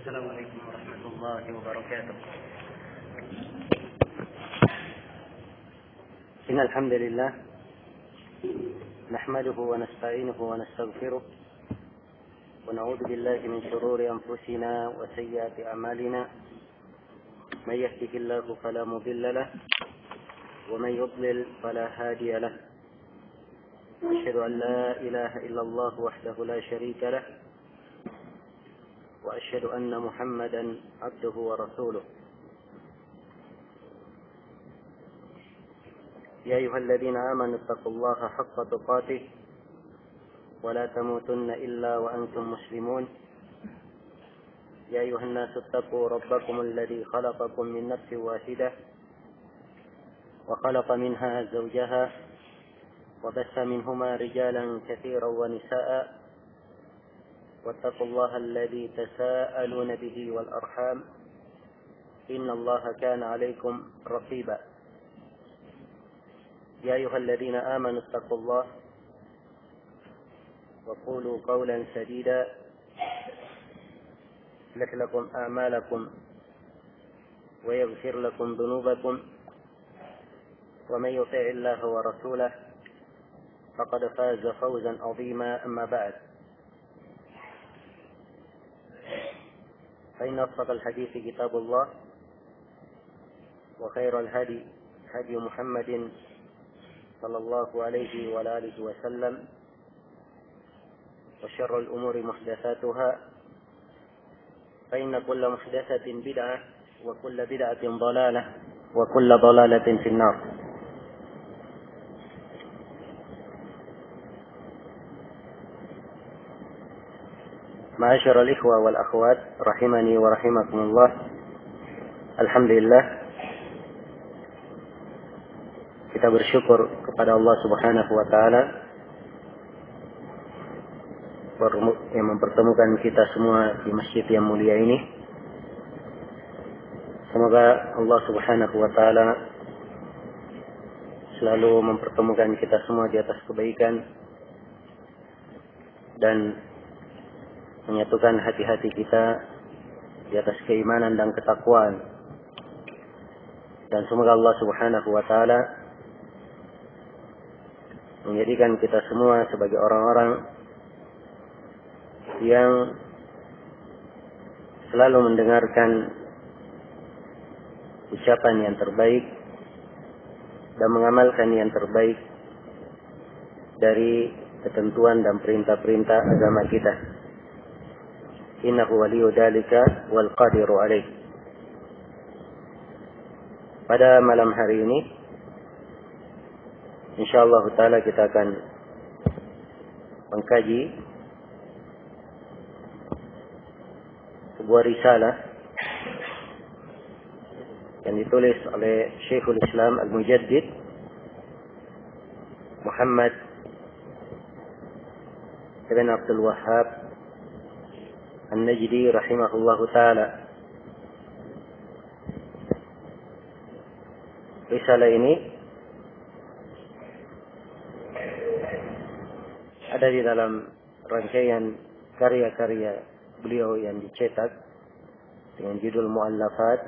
السلام عليكم ورحمة الله وبركاته. إن الحمد لله نحمده ونستعينه ونستغفره ونعوذ بالله من شرور أنفسنا وسيئات أعمالنا. من يهده الله فلا مضل له ومن يضلل فلا هادي له. أشهد أن لا إله إلا الله وحده لا شريك له وأشهد أن محمدا عبده ورسوله. يا أيها الذين آمنوا اتقوا الله حق تقاته ولا تموتن إلا وأنتم مسلمون. يا أيها الناس اتقوا ربكم الذي خلقكم من نفس واحدة وخلق منها زوجها وبث منهما رجالا كثيرا ونساء واتقوا الله الذي تساءلون به والأرحام إن الله كان عليكم رقيبا. يا أيها الذين آمنوا اتقوا الله وقولوا قولا سديدا يصلح لكم أعمالكم ويغفر لكم ذنوبكم ومن يطع الله ورسوله فقد فاز فوزا عظيما. أما بعد، فإن أصدق الحديث كتاب الله وخير الهدي هدي محمد صلى الله عليه وآله وسلم وشر الأمور محدثاتها فإن كل محدثة بدعة وكل بدعة ضلالة وكل ضلالة في النار. Ma'asyiral ikhwa wal akhwat rahimani wa rahimakumullah. Alhamdulillah, kita bersyukur kepada Allah Subhanahu wa taala yang mempertemukan kita semua di masjid yang mulia ini. Semoga Allah Subhanahu wa taala selalu mempertemukan kita semua di atas kebaikan dan menyatukan hati-hati kita di atas keimanan dan ketakwaan. Dan semoga Allah Subhanahu wa taala menjadikan kita semua sebagai orang-orang yang selalu mendengarkan ucapan yang terbaik dan mengamalkan yang terbaik dari ketentuan dan perintah-perintah agama kita. Innahu waliyu dzalika wal qadiru alaih. Pada malam hari ini insyaallah taala kita akan mengkaji sebuah risalah yang ditulis oleh Syekhul Islam Al-Mujaddid Muhammad ibn Abdul Wahhab An-Najdi rahimahullahu ta'ala. Risalah ini ada di dalam rangkaian karya-karya beliau yang dicetak dengan judul Mu'allafat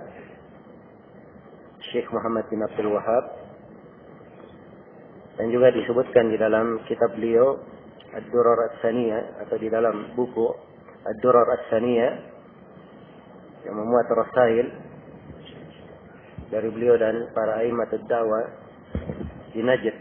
Syekh Muhammad bin Abdul Wahhab, dan juga disebutkan di dalam kitab beliau Ad-Durar Ats-Tsaniyah, atau di dalam buku Ad-Durar Ats-Tsaniyah yang memuat rasail dari beliau dan para a'immatud da'wah di Najd.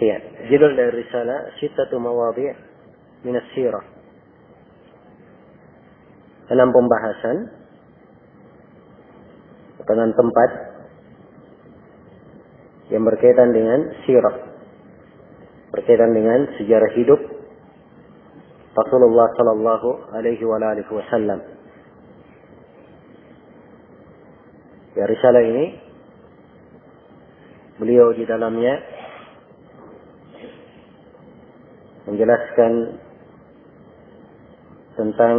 Ya, judul dari risalah Sittatu Mawadhi' min as-Sirah. 6 pembahasan tentang tempat yang berkaitan dengan sirah, berkaitan dengan sejarah hidup Rasulullah sallallahu alaihi wa alihi wasallam. Ya, risalah ini beliau di dalamnya menjelaskan tentang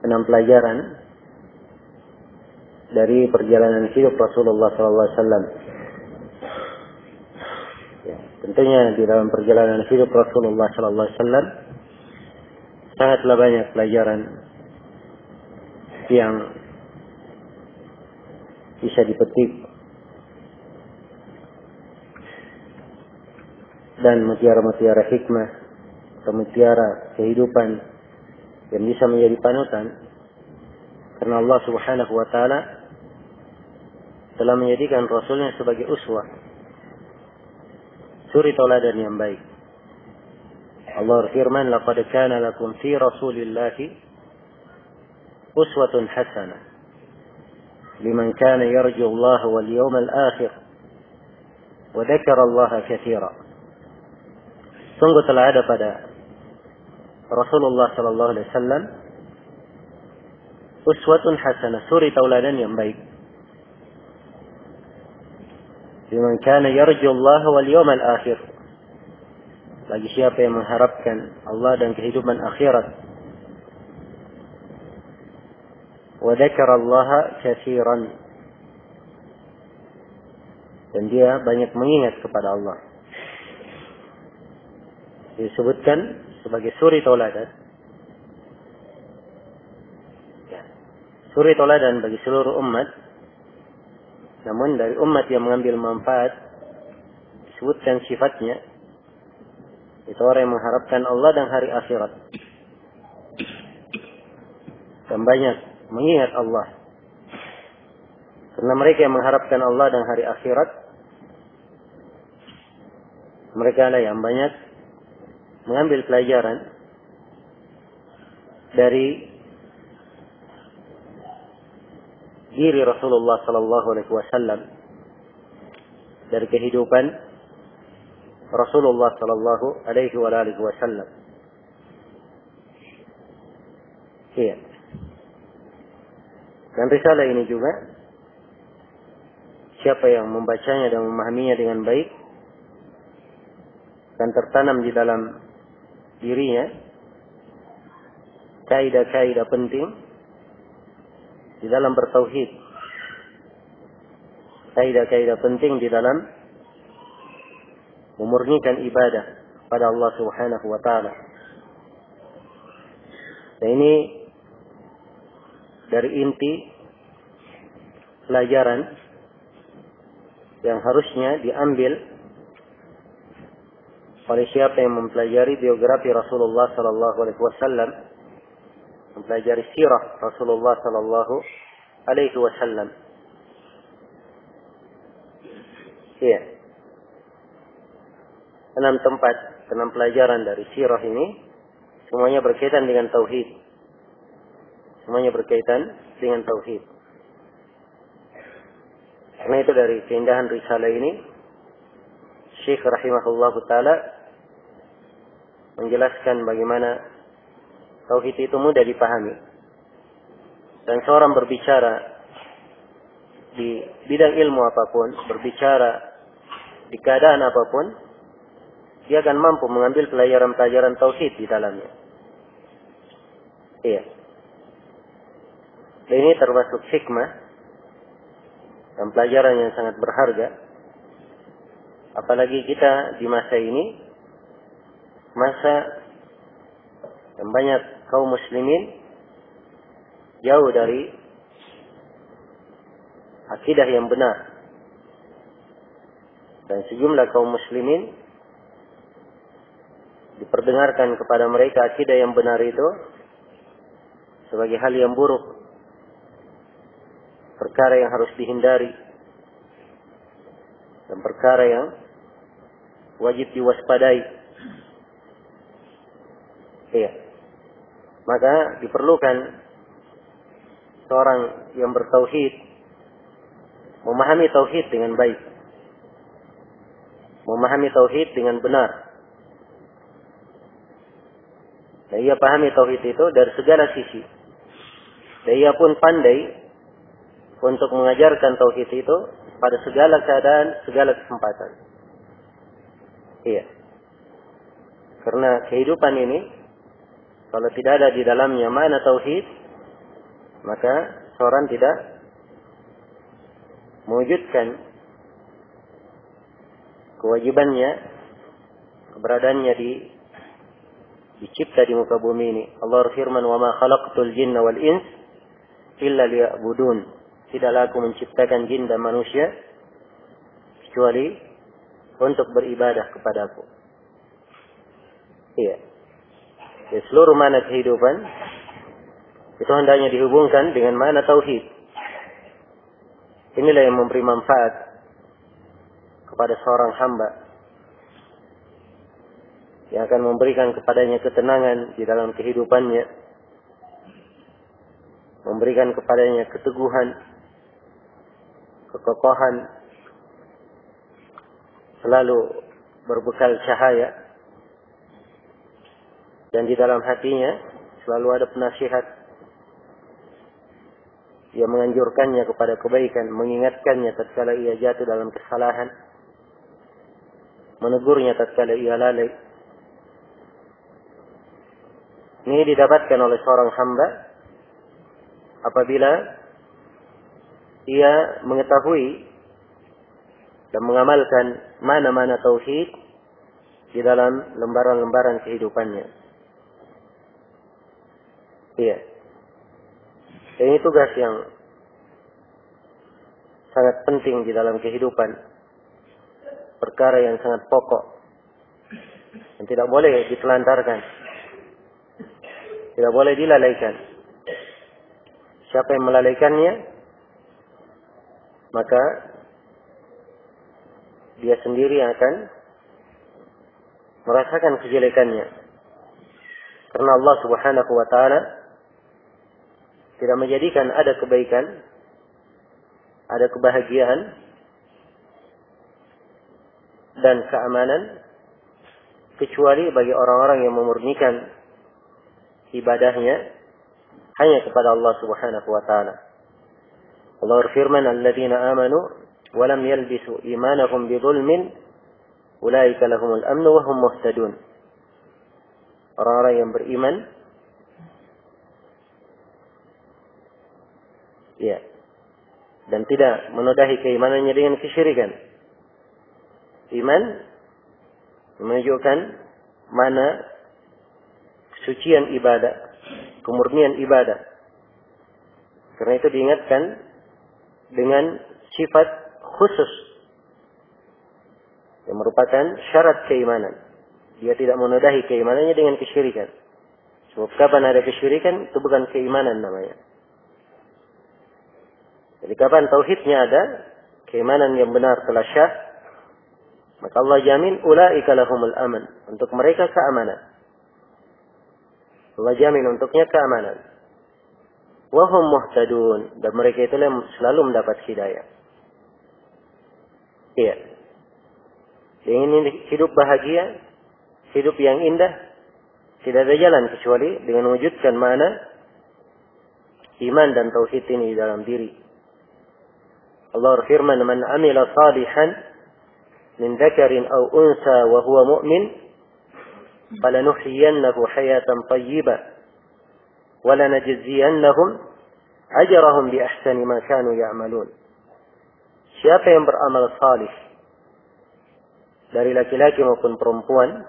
6 pelajaran dari perjalanan hidup Rasulullah SAW. Ya, tentunya di dalam perjalanan hidup Rasulullah SAW sangatlah banyak pelajaran yang bisa dipetik dan mutiara-mutiara hikmah atau mutiara kehidupan yang bisa menjadi panutan, karena Allah Subhanahu wa taala telah menjadikan Rasulnya sebagai uswah, suri tauladan yang baik. Allah berfirman, laqad kana lakum fi rasulillahi uswatun hasanah liman kana yarju Allah wal yawmal akhir wa dzakara Allah katsira. Sungguh telah ada pada Rasulullah sallallahu alaihi wasallam uswatun hasanah, suri tauladan yang baik. Liman kana yarju Allah wal yawmal akhir, bagi siapa yang mengharapkan Allah dan kehidupan akhirat. Wa dzakara Allah katsiran, dan dia banyak mengingat kepada Allah. Disebutkan sebagai suri tauladan. Ya. Suri tauladan bagi seluruh umat. Namun dari umat yang mengambil manfaat, disebutkan sifatnya, itu orang yang mengharapkan Allah dan hari akhirat, dan banyak mengingat Allah. Karena mereka yang mengharapkan Allah dan hari akhirat, mereka lah yang banyak mengambil pelajaran dari diri Rasulullah sallallahu alaihi wasallam, dari kehidupan Rasulullah sallallahu alaihi wasallam. Iya. Dan risalah ini juga, siapa yang membacanya dan memahaminya dengan baik, dan tertanam di dalam dirinya kaidah-kaidah penting di dalam bertauhid, kaidah-kaidah penting di dalam memurnikan ibadah pada Allah Subhanahu wa taala. Dan ini dari inti pelajaran yang harusnya diambil oleh siapa yang mempelajari biografi Rasulullah sallallahu alaihi wasallam, mempelajari sirah Rasulullah sallallahu alaihi wasallam. Iya. 6 tempat, 6 pelajaran dari sirah ini semuanya berkaitan dengan tauhid. Semuanya berkaitan dengan tauhid. Karena itu dari keindahan risalah ini, Syekh rahimahullah ta'ala menjelaskan bagaimana tauhid itu mudah dipahami. Dan seorang berbicara di bidang ilmu apapun, berbicara di keadaan apapun, dia akan mampu mengambil pelajaran-pelajaran tauhid di dalamnya. Iya. Dan ini termasuk hikmah dan pelajaran yang sangat berharga. Apalagi kita di masa ini, masa yang banyak kaum muslimin jauh dari akidah yang benar. Dan sejumlah kaum muslimin diperdengarkan kepada mereka akidah yang benar itu sebagai hal yang buruk, perkara yang harus dihindari, dan perkara yang wajib diwaspadai. Iya. Maka diperlukan seorang yang bertauhid memahami tauhid dengan baik, memahami tauhid dengan benar. Dan ia pahami tauhid itu dari segala sisi. Dan ia pun pandai untuk mengajarkan tauhid itu pada segala keadaan, segala kesempatan. Iya. Karena kehidupan ini, kalau tidak ada di dalamnya makna tauhid, maka seorang tidak mewujudkan kewajibannya, keberadaannya dicipta di muka bumi ini. Allah berfirman, "Wa ma khalaqtul jinna wal ins illa liya'budun." Tidaklah aku menciptakan jin dan manusia kecuali untuk beribadah kepadaku. Iya. Di seluruh makna kehidupan itu hendaknya dihubungkan dengan makna tauhid. Inilah yang memberi manfaat kepada seorang hamba, yang akan memberikan kepadanya ketenangan di dalam kehidupannya, memberikan kepadanya keteguhan, kekokohan, selalu berbekal cahaya, dan di dalam hatinya selalu ada penasihat yang menganjurkannya kepada kebaikan, mengingatkannya tatkala ia jatuh dalam kesalahan, menegurnya tatkala ia lalai. Ini didapatkan oleh seorang hamba apabila ia mengetahui dan mengamalkan mana-mana tauhid di dalam lembaran-lembaran kehidupannya. Iya. Ini tugas yang sangat penting di dalam kehidupan. Perkara yang sangat pokok. Dan tidak boleh ditelantarkan. Tidak boleh dilalaikan. Siapa yang melalaikannya, maka dia sendiri akan merasakan kejelekannya. Karena Allah Subhanahu wa ta'ala tidak menjadikan ada kebaikan, ada kebahagiaan dan keamanan kecuali bagi orang-orang yang memurnikan ibadahnya hanya kepada Allah Subhanahu wa ta'ala. Allah berfirman, "Alladzina amanu wa lam yalbisu imanahum bidzulmin ulaika lahumul amnu wa hum muhtadun." Orang-orang yang beriman, ya, dan tidak menodai keimanannya dengan kesyirikan. Iman menunjukkan mana kesucian ibadah, kemurnian ibadah. Karena itu diingatkan dengan sifat khusus yang merupakan syarat keimanan. Dia tidak menodai keimanannya dengan kesyirikan. Sebab kapan ada kesyirikan, itu bukan keimanan namanya. Jadi kapan tauhidnya ada, keimanan yang benar telah syah, maka Allah jamin ulaika lahumul aman, untuk mereka keamanan. Allah jamin untuknya keamanan. Wa hum muhtadun, dan mereka itu selalu mendapat hidayah. Iya. Yang ingin hidup bahagia, hidup yang indah, tidak ada jalan kecuali dengan mewujudkan makna iman dan tauhid ini di dalam diri. Allah berfirman, "Man 'amila salihan min dzakarin aw unsa wa huwa mu'min, falanuhyiyannahu hayatan thayyibah wa lanajziyannahum ajrahum bi ahsani ma kanu ya'malun." Siapa yang beramal salih dari laki-laki maupun perempuan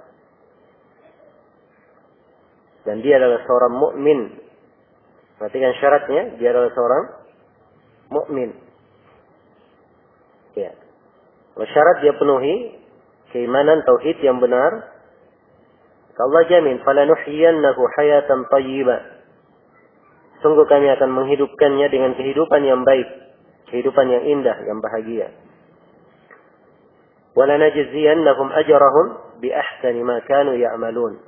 dan dia adalah seorang mukmin, perhatikan syaratnya, dia adalah seorang mukmin. Ya. Syarat dia penuhi keimanan tauhid yang benar. Allah jamin, "Falanuhyiyannahu hayatan thayyibah." Sungguh kami akan menghidupkannya dengan kehidupan yang baik, kehidupan yang indah, yang bahagia. "Wa lanajziyannahum ajrahum bi ahsani ma kanu ya'malun."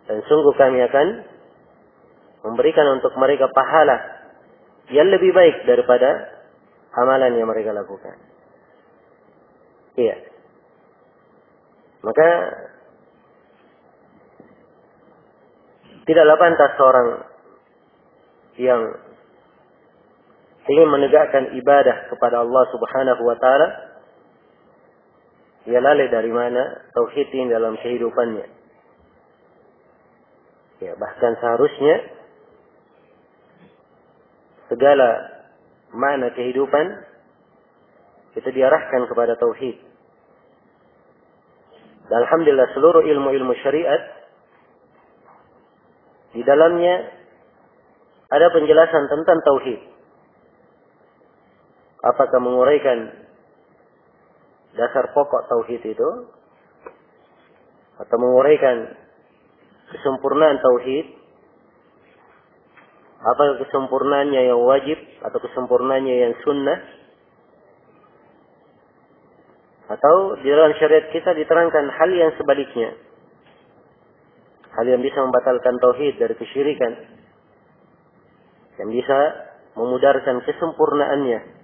Dan sungguh kami akan memberikan untuk mereka pahala yang lebih baik daripada amalan yang mereka lakukan. Iya. Maka tidaklah pantas seorang yang ingin menegakkan ibadah kepada Allah Subhanahu wa ta'ala, ia lalai dari mana tauhid ini dalam kehidupannya. Ya, bahkan seharusnya segala makna kehidupan itu diarahkan kepada tauhid. Dan alhamdulillah seluruh ilmu-ilmu syariat di dalamnya ada penjelasan tentang tauhid. Apakah menguraikan dasar pokok tauhid itu atau menguraikan kesempurnaan tauhid, apakah kesempurnaannya yang wajib atau kesempurnaannya yang sunnah, atau di dalam syariat kita diterangkan hal yang sebaliknya, hal yang bisa membatalkan tauhid dari kesyirikan, yang bisa memudarkan kesempurnaannya.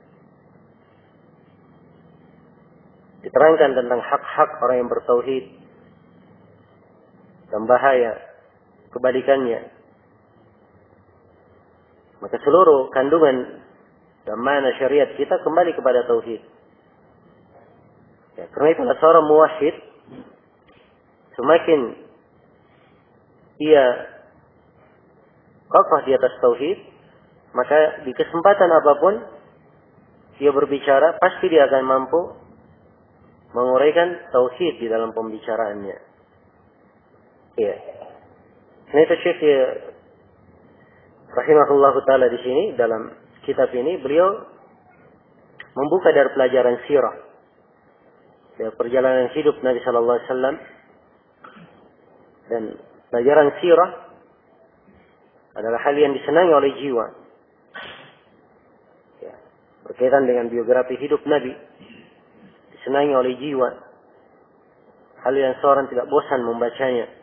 Diterangkan tentang hak-hak orang yang bertauhid dan bahaya kebalikannya. Maka seluruh kandungan dan makna syariat kita kembali kepada tauhid. Ya, karena itulah seorang muwahhid semakin ia kokoh di atas tauhid, maka di kesempatan apapun dia berbicara pasti dia akan mampu menguraikan tauhid di dalam pembicaraannya. Iya. Nah itu Syekh rahimahullah taala di sini dalam kitab ini beliau membuka dari pelajaran sirah, dari perjalanan hidup Nabi Sallallahu Alaihi Wasallam, dan pelajaran sirah adalah hal yang disenangi oleh jiwa. Ya, berkaitan dengan biografi hidup Nabi, disenangi oleh jiwa. Hal yang seorang tidak bosan membacanya.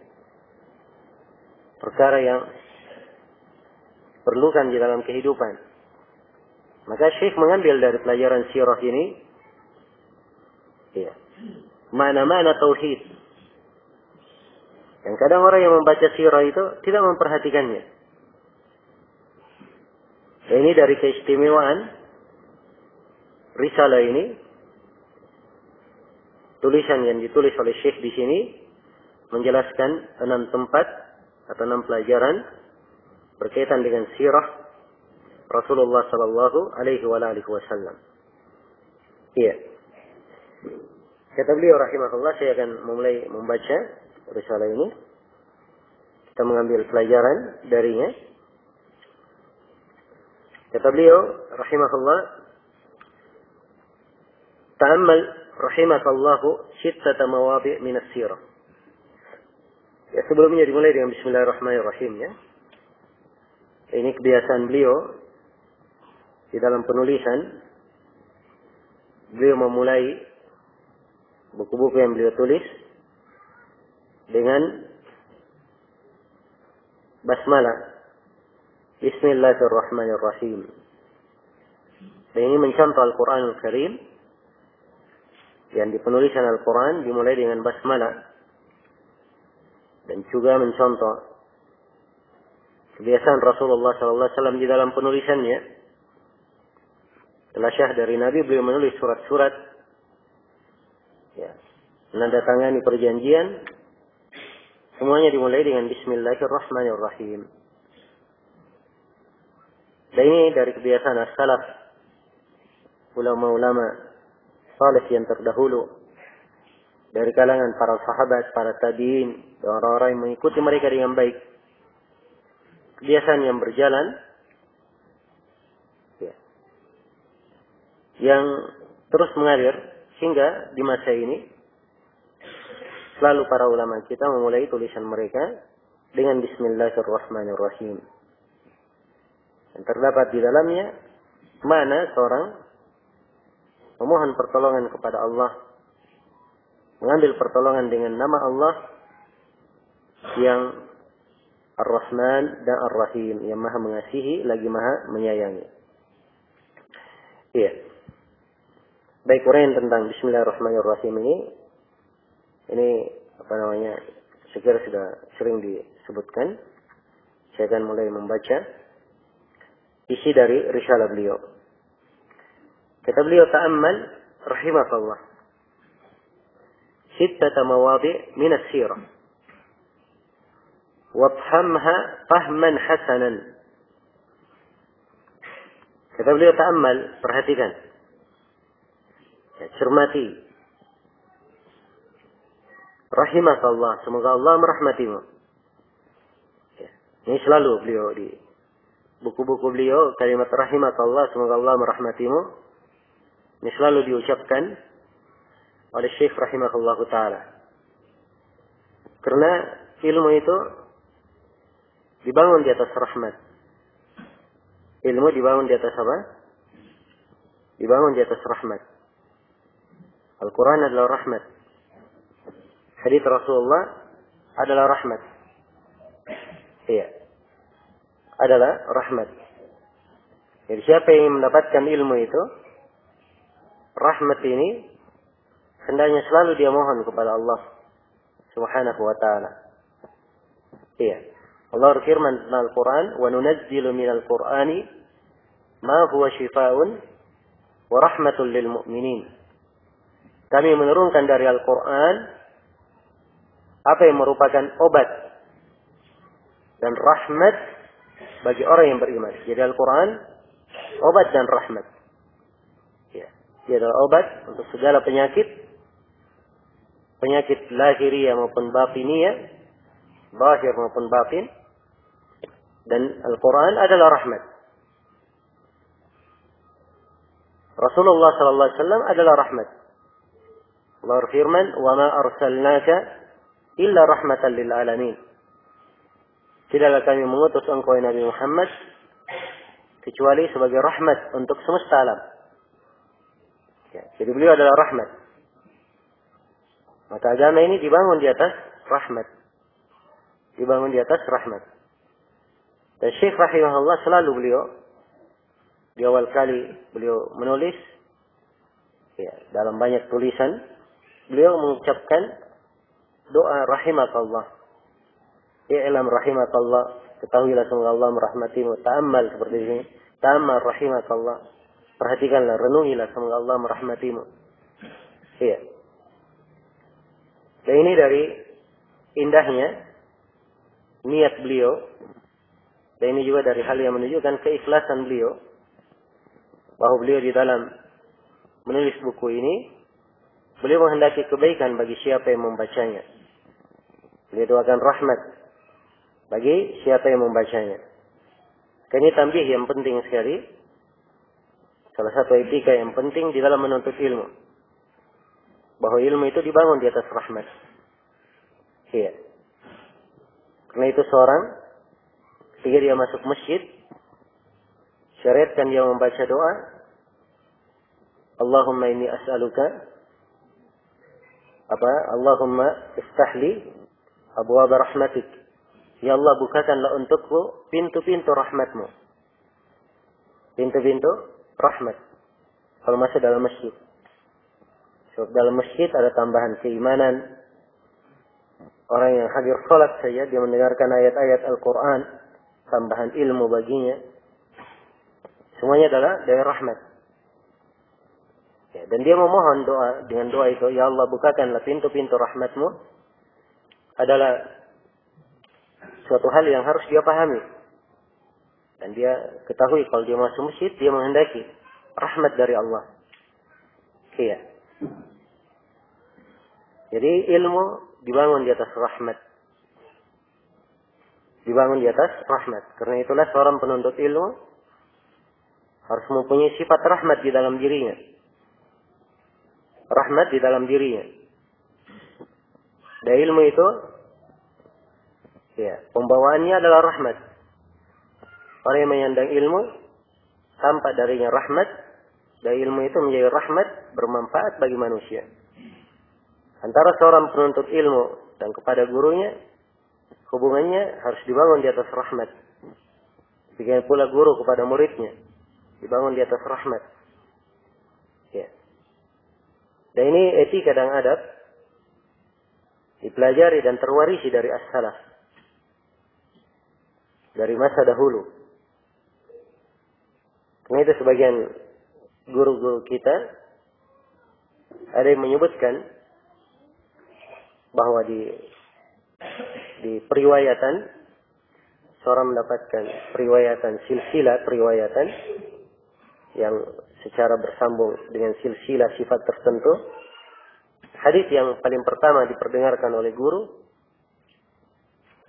Perkara yang perlukan di dalam kehidupan. Maka Syekh mengambil dari pelajaran sirah ini ya, mana-mana tauhid. Yang kadang orang yang membaca sirah itu tidak memperhatikannya. Dan ini dari keistimewaan risalah ini, tulisan yang ditulis oleh Syekh di sini menjelaskan 6 tempat atau 6 pelajaran berkaitan dengan sirah Rasulullah sallallahu alaihi wasallam. Iya. Kata beliau rahimahullah, saya akan memulai membaca risalah ini. Kita mengambil pelajaran darinya. Kata beliau rahimahullah, ta'ammal rahimakallahu sittata mawadi' min as-sirah. Ya, sebelumnya dimulai dengan bismillahirrahmanirrahim ya. Ini kebiasaan beliau di dalam penulisan. Beliau memulai buku-buku yang beliau tulis dengan basmalah, Bismillahirrahmanirrahim. Dan ini mencontoh Al-Quran Al-Karim, yang di penulisan Al-Quran dimulai dengan basmalah. Dan juga mencontoh kebiasaan Rasulullah SAW di dalam penulisannya. Setelah syah dari Nabi, beliau menulis surat-surat, ya, menandatangani perjanjian, semuanya dimulai dengan Bismillahirrahmanirrahim. Dan ini dari kebiasaan as-salaf, ulama-ulama salih yang terdahulu, dari kalangan para sahabat, para tabi'in, dan orang-orang yang mengikuti mereka dengan baik. Kebiasaan yang berjalan, ya, yang terus mengalir hingga di masa ini. Selalu para ulama kita memulai tulisan mereka dengan Bismillahirrahmanirrahim. Dan terdapat di dalamnya mana seorang memohon pertolongan kepada Allah, mengambil pertolongan dengan nama Allah yang Ar-Rahman dan Ar-Rahim, yang maha mengasihi lagi maha menyayangi. Iya. Baik, uraian tentang Bismillahirrahmanirrahim ini apa namanya, saya kira sudah sering disebutkan. Saya akan mulai membaca isi dari risalah beliau. Kata beliau, ta'ammal rahimakallah sittata mawadi' min as-sirah wafhamha fahman hasanan Kata beliau, ta'ammal, perhatikan. Ya, cermati. Rahimakallah, semoga Allah merahmatimu. Ya, ini selalu beliau di buku-buku beliau, kalimat rahimakallah, semoga Allah merahmatimu. Ini selalu diucapkan oleh Syekh rahimahullah ta'ala. Karena ilmu itu dibangun di atas rahmat. Ilmu dibangun di atas apa? Dibangun di atas rahmat. Al-Quran adalah rahmat. Hadits Rasulullah adalah rahmat. Iya. Adalah rahmat. Jadi siapa yang mendapatkan ilmu itu, rahmat ini hendaknya selalu dia mohon kepada Allah Subhanahu wa ta'ala. Iya. Allah berfirman dalam Al-Quran, وَنُنَزِّلُ مِنَ الْقُرْآنِ مَا هُوَ شِفَاءٌ وَرَحْمَةٌ لِلْمُؤْمِنِينَ. Kami menurunkan dari Al-Quran apa yang merupakan obat dan rahmat bagi orang yang beriman. Jadi Al-Quran obat dan rahmat. Ya. Dia adalah obat untuk segala penyakit. Penyakit lahiriah maupun batiniyah. Zahir maupun batin. Dan Al-Quran adalah rahmat. Rasulullah SAW adalah rahmat. Allah berfirman, وَمَا أَرْسَلْنَاكَ إِلَّا رَحْمَةً لِلْعَالَمِينَ. Tidaklah kami mengutus engkau Nabi Muhammad kecuali sebagai rahmat untuk semesta alam. Ya, jadi beliau adalah rahmat. Maka agama ini dibangun di atas rahmat. Dibangun di atas rahmat. Dan Syekh rahimahullah selalu beliau di awal kali beliau menulis ya, dalam banyak tulisan beliau mengucapkan doa rahimakallah. I'lam rahimakallah, ketahuilah semoga Allah merahmatimu. Ta'ammal seperti ini. Ta'ammal rahimakallah. Perhatikanlah, renungilah semoga Allah merahmatimu. Iya. Dan ini dari indahnya niat beliau. Dan ini juga dari hal yang menunjukkan keikhlasan beliau. Bahwa beliau di dalam menulis buku ini, beliau menghendaki kebaikan bagi siapa yang membacanya. Beliau doakan rahmat bagi siapa yang membacanya. Ini tambih yang penting sekali. Salah satu etika yang penting di dalam menuntut ilmu. Bahwa ilmu itu dibangun di atas rahmat. Iya. Karena itu seorang, ketika dia masuk masjid, syariatkan dia membaca doa, Allahumma inni as'aluka Allahumma iftahli abwaab rahmatik. Ya Allah, bukakanlah untukku pintu-pintu rahmatmu. Pintu-pintu rahmat. Kalau masuk dalam masjid. Sebab dalam masjid ada tambahan keimanan. Orang yang hadir salat saja, dia mendengarkan ayat-ayat Al-Quran. Tambahan ilmu baginya. Semuanya adalah dari rahmat. Ya, dan dia memohon doa. Dengan doa itu, Ya Allah, bukakanlah pintu-pintu rahmatmu. Adalah suatu hal yang harus dia pahami. Dan dia ketahui kalau dia masuk masjid, dia menghendaki rahmat dari Allah. Iya. Jadi ilmu dibangun di atas rahmat. Dibangun di atas rahmat. Karena itulah seorang penuntut ilmu harus mempunyai sifat rahmat di dalam dirinya. Rahmat di dalam dirinya. Dan ilmu itu ya, pembawaannya adalah rahmat. Orang yang menyandang ilmu tampak darinya rahmat, dan ilmu itu menjadi rahmat bermanfaat bagi manusia. Antara seorang penuntut ilmu dan kepada gurunya, hubungannya harus dibangun di atas rahmat. Demikian pula guru kepada muridnya, dibangun di atas rahmat. Ya. Dan ini etika dan adab dipelajari dan terwarisi dari as-salaf. Dari masa dahulu. Karena itu sebagian guru-guru kita ada yang menyebutkan bahwa di periwayatan seorang mendapatkan periwayatan silsilah periwayatan yang secara bersambung dengan silsilah sifat tertentu. Hadis yang paling pertama diperdengarkan oleh guru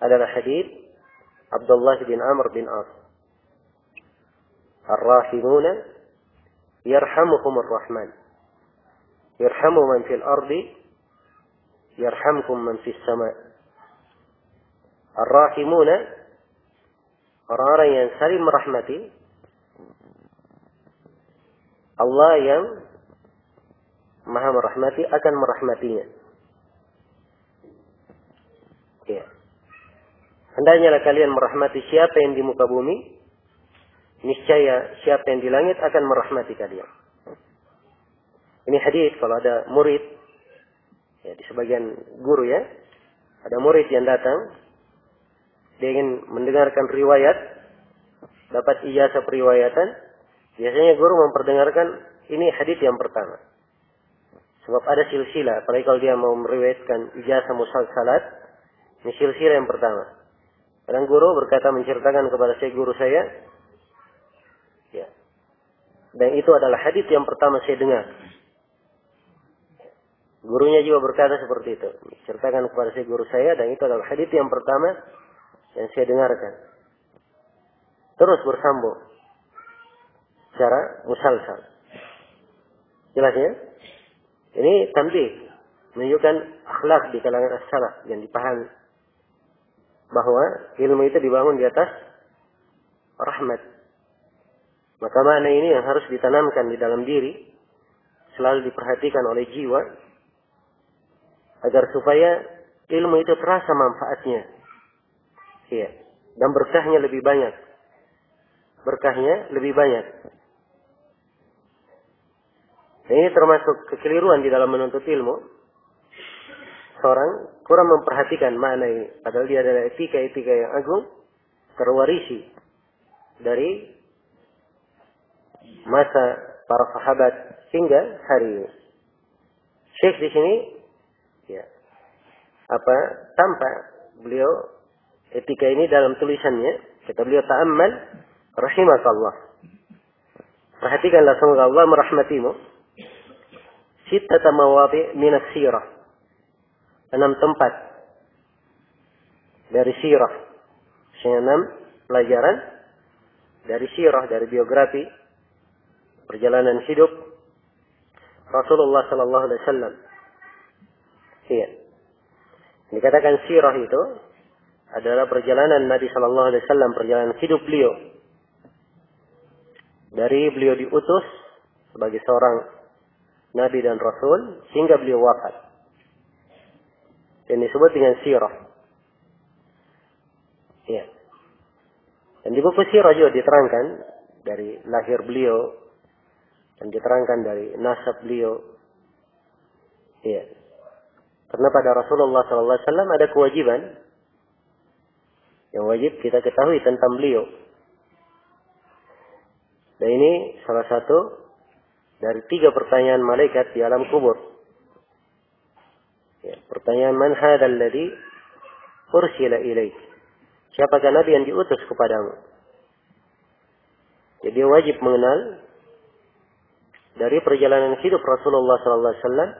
adalah hadis Abdullah bin Amr bin As. Ar-rahimuna yarhamukumur rahman. Yarhamu man fil ardi yarhamkum man fis sama'. Ar-rahimuna, orang-orang yang saling merahmati, Allah yang Maha merahmati akan merahmatinya. Ya. Hendaknya kalian merahmati siapa yang di muka bumi, niscaya siapa yang di langit akan merahmati kalian. Ini hadis kalau ada murid, ya di sebagian guru ya, ada murid yang datang, dia ingin mendengarkan riwayat, dapat ijazah periwayatan, biasanya guru memperdengarkan ini hadis yang pertama. Sebab ada silsilah, apalagi kalau dia mau meriwayatkan ijazah musalsalat, ini silsilah yang pertama. Kadang guru berkata menceritakan kepada saya guru saya, ya, dan itu adalah hadis yang pertama saya dengar. Gurunya juga berkata seperti itu, menceritakan kepada saya guru saya, dan itu adalah hadis yang pertama yang saya dengarkan. Terus bersambung secara musalsal. Jelas ya? Ini tanbih, menunjukkan akhlak di kalangan as-salaf yang dipahami bahwa ilmu itu dibangun di atas rahmat. Maka makna ini yang harus ditanamkan di dalam diri, selalu diperhatikan oleh jiwa, agar supaya ilmu itu terasa manfaatnya. Iya. Dan berkahnya lebih banyak. Berkahnya lebih banyak. Ini termasuk kekeliruan di dalam menuntut ilmu. Seorang kurang memperhatikan makna ini. Padahal dia adalah etika-etika yang agung, terwarisi dari masa para sahabat hingga hari ini. Syekh di sini, ya, tampak beliau etika ini dalam tulisannya. Kata beliau, ta'ammal rahimakallah. Perhatikanlah semoga Allah merahmatimu. Sittata mawadhi' min as-sirah. 6 tempat dari sirah. 6 pelajaran dari sirah, dari biografi perjalanan hidup Rasulullah sallallahu alaihi wasallam. Iya. Dikatakan sirah itu adalah perjalanan Nabi sallallahu alaihi wasallam, perjalanan hidup beliau. Dari beliau diutus sebagai seorang Nabi dan Rasul hingga beliau wafat. Yang disebut dengan sirah. Ya. Dan di buku sirah juga diterangkan dari lahir beliau dan diterangkan dari nasab beliau. Ya. Karena pada Rasulullah SAW ada kewajiban yang wajib kita ketahui tentang beliau. Dan ini salah satu dari 3 pertanyaan malaikat di alam kubur. Ya, pertanyaan, man hadzal ladzi ursila ilaik? Siapakah nabi yang diutus kepadamu? Jadi dia wajib mengenal dari perjalanan hidup Rasulullah sallallahu alaihi wasallam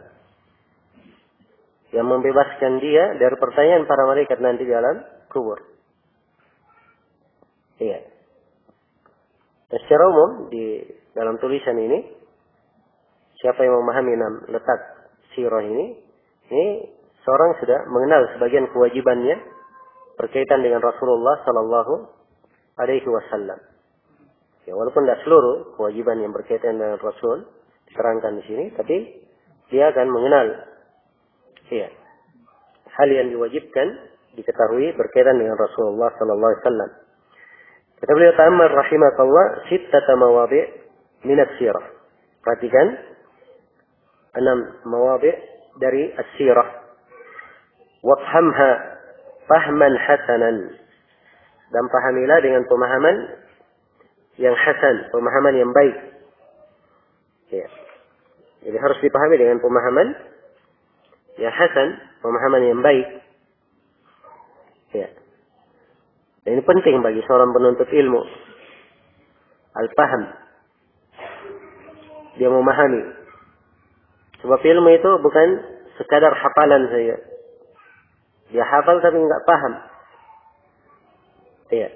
yang membebaskan dia dari pertanyaan para malaikat nanti di alam kubur. Iya. Dan secara umum di dalam tulisan ini, siapa yang memahami letak sirah ini seorang sudah mengenal sebagian kewajibannya berkaitan dengan Rasulullah sallallahu alaihi wasallam. Ya, walaupun tidak seluruh kewajiban yang berkaitan dengan Rasul diterangkan di sini, tapi dia akan mengenal hal yang diwajibkan diketahui berkaitan dengan Rasulullah sallallahu alaihi wasallam. Kata beliau, ta'ammal rahimakallah sittata mawadhi' min as-sirah. Perhatikan 6 mawadhi' dari as-sirah. Wafhamha fahman hasanan. Dan pahamilah dengan pemahaman yang hasan, pemahaman yang baik. Ya. Jadi harus dipahami dengan pemahaman yang hasan, pemahaman yang baik. Ya. Dan ini penting bagi seorang penuntut ilmu. Al-faham. dia memahami. Sebab ilmu itu bukan sekadar hafalan saja. Dia hafal tapi enggak paham. Iya.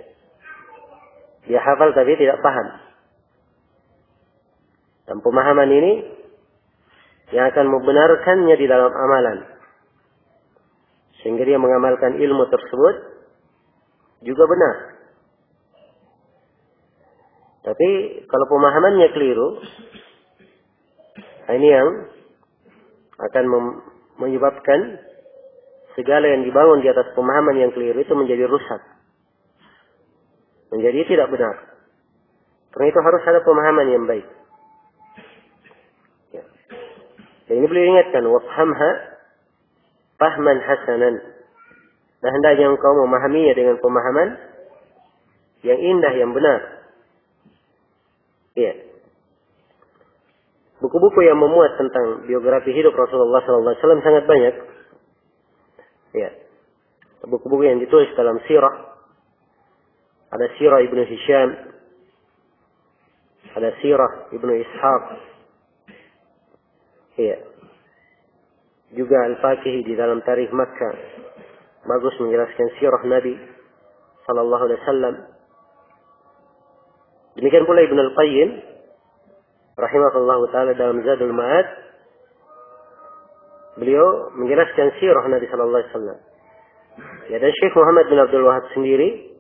Dia hafal tapi tidak paham. Dan pemahaman ini yang akan membenarkannya di dalam amalan. Sehingga dia mengamalkan ilmu tersebut juga benar. Tapi kalau pemahamannya keliru, ini yang akan menyebabkan segala yang dibangun di atas pemahaman yang keliru itu menjadi rusak. Menjadi tidak benar. Karena itu harus ada pemahaman yang baik. Ya. Dan ini beliau ingatkan, wafhamha fahman hasanan. Dan hendaknya engkau memahaminya dengan pemahaman yang indah, yang benar. Ya. Buku-buku yang memuat tentang biografi hidup Rasulullah SAW sangat banyak. Ya. Buku-buku yang ditulis dalam sirah. Ada sirah Ibnu Hisham. Ada sirah Ibnu Ishaq. Ya. Juga Al-Fakihi di dalam Tarikh Makkah. Bagus menjelaskan sirah Nabi sallallahu alaihi wasallam. Demikian pula Ibnu Al-Qayyim rahimahullah taala dalam Zadul Ma'ad, beliau menjelaskan sirah Nabi sallallahu alaihi wasallam. Ya, dan Syekh Muhammad bin Abdul Wahab sendiri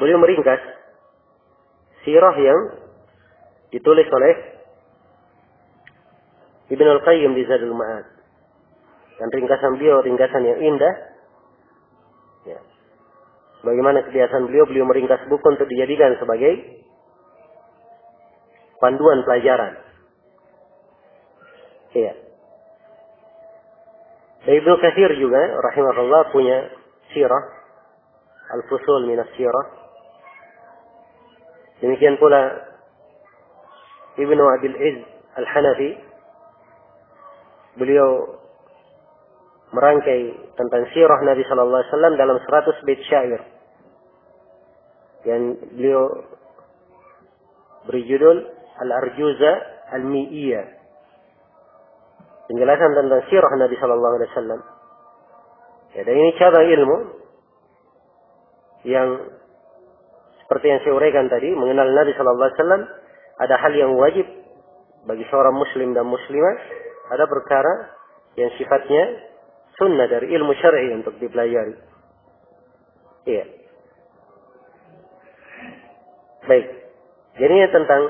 beliau meringkas sirah yang ditulis oleh Ibnu Al-Qayyim di Zadul Ma'ad. Dan ringkasan beliau ringkasan yang indah. Ya. Bagaimana kebiasaan beliau meringkas buku untuk dijadikan sebagai panduan pelajaran. Iya. Dan Ibnu Katsir juga rahimahullah punya sirah Al-Fusul min as-Sirah. Demikian pula Ibnu Abil Izz Al-Hanafi, beliau merangkai tentang sirah Nabi sallallahu alaihi wasallam dalam 100 bait syair. Yang beliau beri judul Al-Arjuza Al-Mi'iyah. Penjelasan tentang sirah Nabi sallallahu alaihi wasallam. Ya, dan ini cabang ilmu yang seperti yang saya uraikan tadi, mengenal Nabi sallallahu alaihi wasallam ada hal yang wajib bagi seorang muslim dan muslimah, ada perkara yang sifatnya sunnah dari ilmu syar'i untuk dipelajari. Iya. Baik. Jadi ini tentang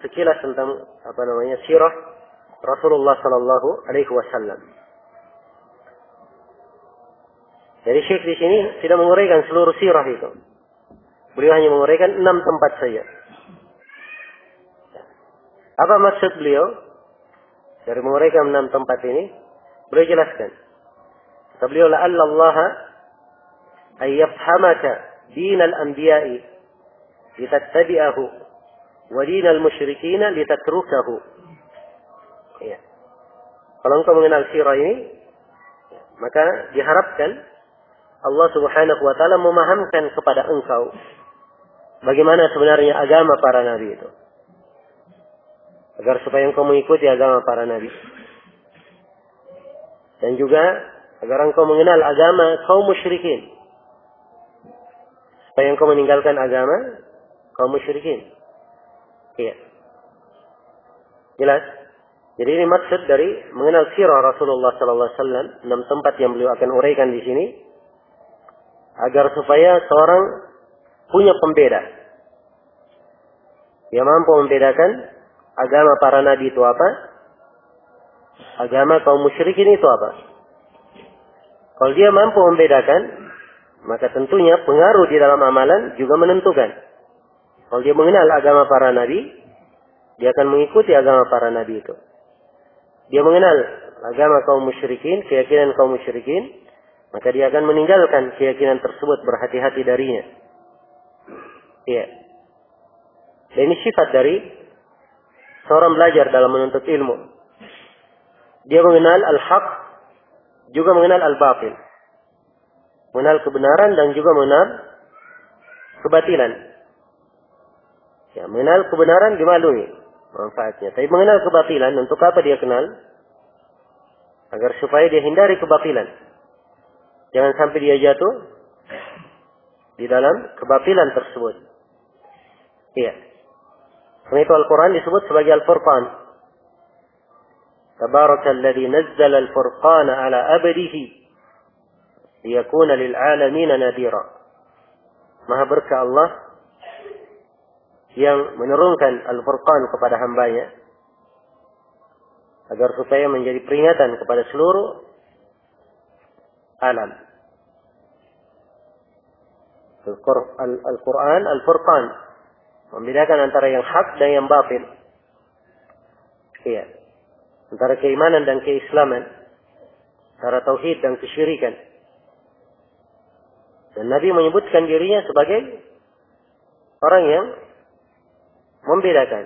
sekilas tentang sirah Rasulullah sallallahu alaihi wasallam. Jadi Syekh di sini tidak menguraikan seluruh sirah itu. Beliau hanya menguraikan 6 tempat saja. Apa maksud beliau dari menguraikan 6 tempat ini? Beliau jelaskan. Kata beliau, la'alla Allah ay yafhamaka dinal anbiya'i litattabi'ahu wa dinal musyrikin litatrukahu. Ya. Kalau engkau mengenal sirah ini, maka diharapkan Allah Subhanahu wa taala memahamkan kepada engkau bagaimana sebenarnya agama para nabi itu. Agar supaya engkau mengikuti agama para nabi. Dan juga agar engkau mengenal agama kaum musyrikin. Supaya engkau meninggalkan agama kaum musyrikin. Iya. Jelas? Jadi ini maksud dari mengenal sirah Rasulullah sallallahu alaihi wasallam, 6 tempat yang beliau akan uraikan di sini agar supaya seorang punya pembeda. Dia mampu membedakan agama para nabi itu apa? Agama kaum musyrikin itu apa? Kalau dia mampu membedakan, maka tentunya pengaruh di dalam amalan juga menentukan. Kalau dia mengenal agama para nabi, dia akan mengikuti agama para nabi itu. Dia mengenal agama kaum musyrikin, keyakinan kaum musyrikin, maka dia akan meninggalkan keyakinan tersebut, berhati-hati darinya. Iya. Dan ini sifat dari seorang belajar dalam menuntut ilmu. Dia mengenal al-haq, juga mengenal al-batil. Mengenal kebenaran dan juga mengenal kebatilan. Ya, mengenal kebenaran dimaklumi. manfaatnya. Tapi mengenal kebatilan, untuk apa dia kenal? Agar supaya dia hindari kebatilan. Jangan sampai dia jatuh di dalam kebatilan tersebut. Iya. Karena itu Al-Quran disebut sebagai Al-Furqan. Tabarakalladzi nazzala al-furqana ala abdihi liyakuna lil alamin nadhira. Maha berkah Allah yang menurunkan Al-Furqan kepada hambanya agar supaya menjadi peringatan kepada seluruh alam. Al-Quran Al-Furqan membedakan antara yang hak dan yang batil. Iya. Antara keimanan dan keislaman, antara tauhid dan kesyirikan. Dan Nabi menyebutkan dirinya sebagai orang yang membedakan.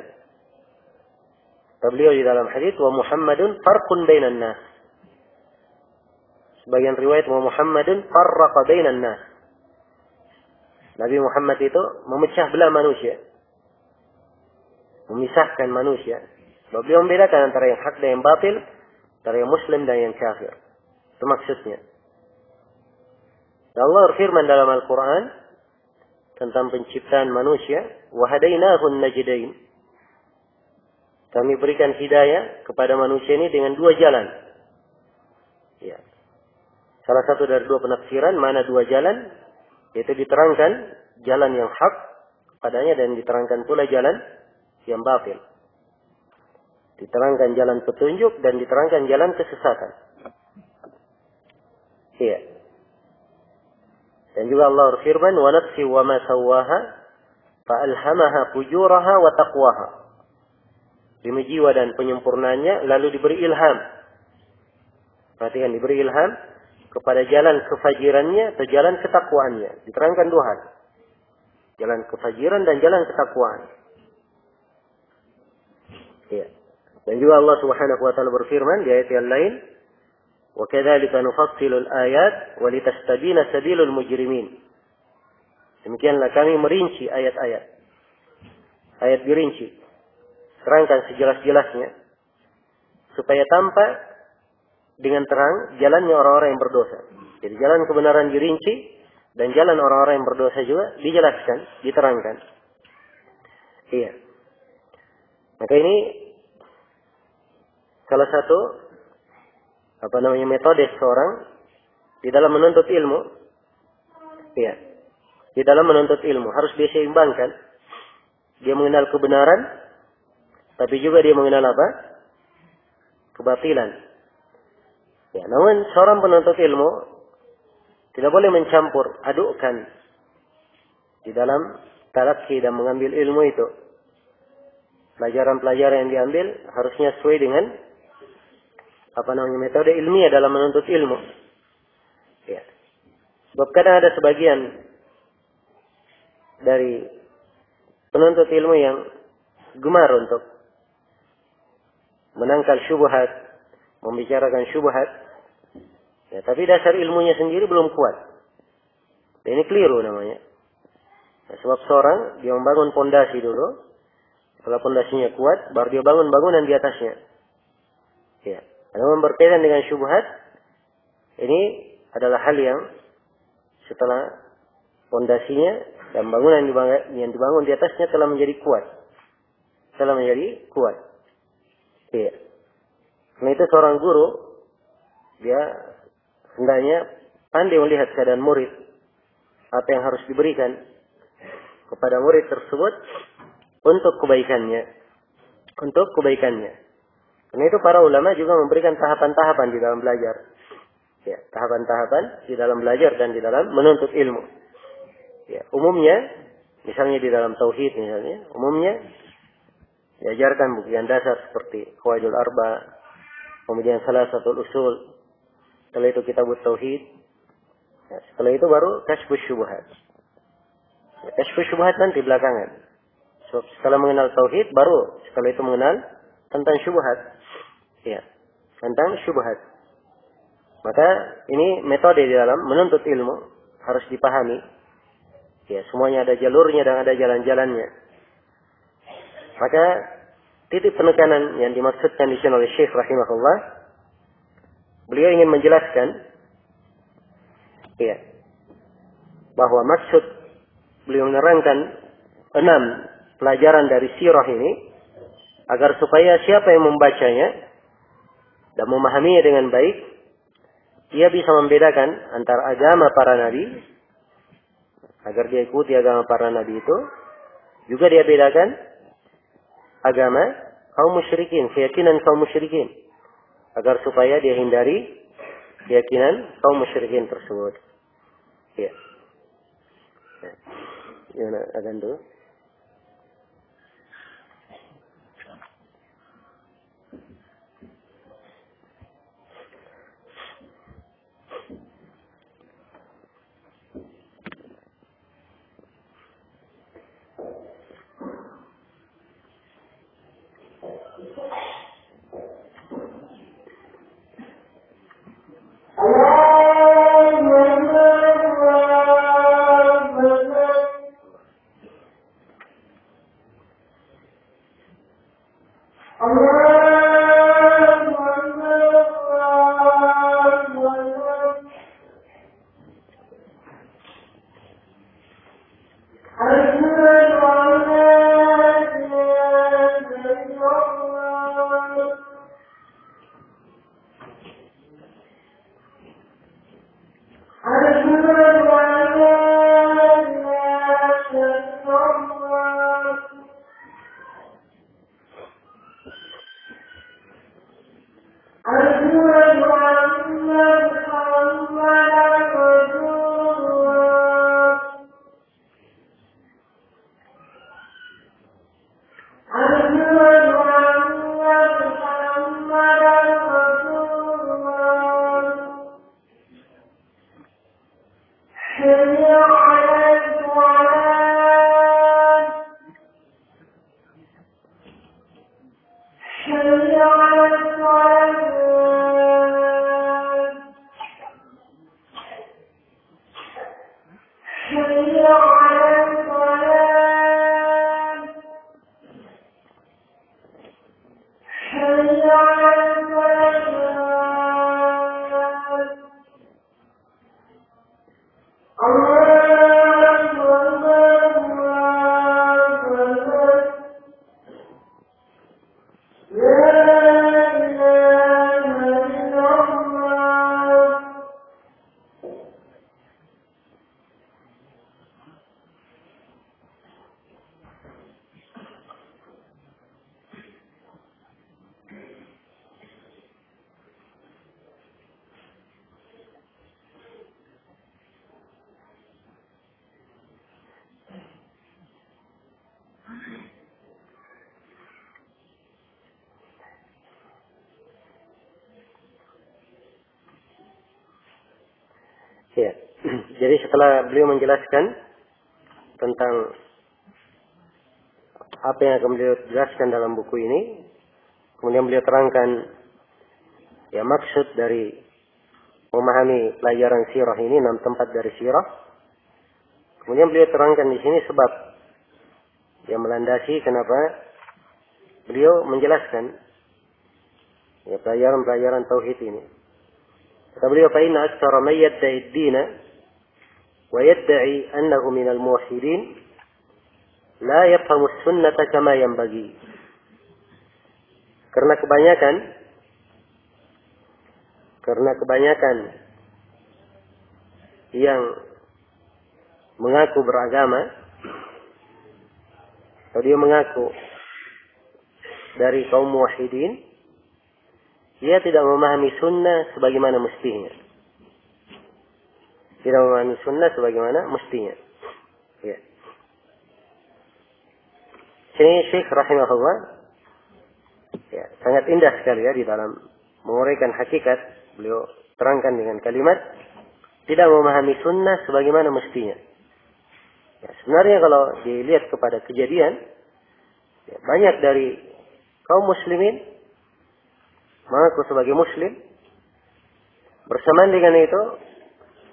Beliau di dalam hadis wa Muhammadun farqun bainan nas. Sebagian riwayat wa Muhammadun farraqa bainan nas. Nabi Muhammad itu memecah belah manusia. Memisahkan manusia. Beliau membedakan antara yang hak dan yang batil, antara yang muslim dan yang kafir. Itu maksudnya. Allah berfirman dalam Al-Quran tentang penciptaan manusia, وَهَدَيْنَاهُ النَّجْدَيْنِ. Kami berikan hidayah kepada manusia ini dengan dua jalan. Ya. Salah satu dari dua penafsiran, mana dua jalan, yaitu diterangkan jalan yang hak padanya dan diterangkan pula jalan yang batil. Diterangkan jalan petunjuk dan diterangkan jalan kesesatan. Iya. Dan juga Allah berfirman, wa nafsi wa ma sawwaha fa alhamaha fujuraha wa taqwaha. Demi jiwa dan penyempurnanya lalu diberi ilham. Perhatikan, diberi ilham kepada jalan kefajirannya atau jalan ketakwaannya. Diterangkan dua hal. Jalan kefajiran dan jalan ketakwaan. Iya. Dan juga Allah Subhanahu wa taala berfirman di ayat yang lain, "Wa kadzalika nufassilu al-ayat wa litastabina sabilul mujrimin." Demikianlah kami merinci ayat-ayat. Ayat dirinci. Terangkan sejelas-jelasnya supaya tampak dengan terang jalannya orang-orang yang berdosa. Jadi jalan kebenaran dirinci dan jalan orang-orang yang berdosa juga dijelaskan, diterangkan. Iya. Maka ini salah satu metode seorang di dalam menuntut ilmu. Iya. Di dalam menuntut ilmu harus dia seimbangkan. Dia mengenal kebenaran, tapi juga dia mengenal apa? Kebatilan. Ya, namun seorang penuntut ilmu tidak boleh mencampur adukkan di dalam talaqi dan mengambil ilmu itu. Pelajaran-pelajaran yang diambil harusnya sesuai dengan metode ilmiah dalam menuntut ilmu. Ya. Sebab kadang ada sebagian dari penuntut ilmu yang gemar untuk menangkal syubhat, membicarakan syubhat, ya, tapi dasar ilmunya sendiri belum kuat. Dan ini keliru namanya. Nah, sebab seorang dia membangun pondasi dulu, setelah pondasinya kuat, baru dia bangun bangunan di atasnya. Ya, kalau berkaitan dengan syubhat, ini adalah hal yang setelah pondasinya dan bangunan yang dibangun di atasnya telah menjadi kuat, Iya. Karena itu seorang guru dia hendaknya pandai melihat keadaan murid, apa yang harus diberikan kepada murid tersebut untuk kebaikannya. Karena itu para ulama juga memberikan tahapan-tahapan di dalam belajar. Ya, tahapan-tahapan di dalam belajar dan di dalam menuntut ilmu. Ya, umumnya misalnya di dalam tauhid umumnya diajarkan buktian dasar seperti Qawaidul Arba, kemudian Salasatul Usul. Setelah itu Kitabut Tauhid. Ya, setelah itu baru Kashfus Syubhat. Ya, Kashfus Syubhat nanti belakangan. So, setelah mengenal tauhid, baru setelah itu mengenal tentang syubhat. Ya, tentang syubhat. Maka ini metode di dalam menuntut ilmu harus dipahami. Ya, semuanya ada jalurnya dan ada jalan-jalannya. Maka titik penekanan yang dimaksudkan di sini oleh Syekh rahimahullah, beliau ingin menjelaskan ya, bahwa maksud beliau menerangkan 6 pelajaran dari sirah ini agar supaya siapa yang membacanya dan memahaminya dengan baik, dia bisa membedakan antara agama para nabi, agar dia ikuti agama para nabi itu, juga dia bedakan agama kaum musyrikin, keyakinan kaum musyrikin, agar supaya dia hindari keyakinan kaum musyrikin tersebut. Ya. Gimana agan dulu? Ya. Jadi setelah beliau menjelaskan tentang apa yang akan beliau jelaskan dalam buku ini, kemudian beliau terangkan ya maksud dari memahami pelajaran sirah ini, 6 tempat dari sirah. Kemudian beliau terangkan di sini sebab yang melandasi kenapa beliau menjelaskan ya pelajaran-pelajaran tauhid ini. Kata beliau, fa inna aktsara man yadda'i ad-dina wa yadda'i annahu minal muwahhidin la yafhamu as-sunnata kama yanbaghi. Karena kebanyakan yang mengaku beragama atau dia mengaku dari kaum muwahhidin, dia tidak memahami sunnah sebagaimana mestinya. Tidak memahami sunnah sebagaimana mestinya. Ya. Sini Syekh rahimahullah ya, sangat indah sekali ya di dalam menguraikan hakikat. Beliau terangkan dengan kalimat tidak memahami sunnah sebagaimana mestinya. Ya, sebenarnya kalau dilihat kepada kejadian, ya, banyak dari kaum muslimin mengaku sebagai muslim, bersamaan dengan itu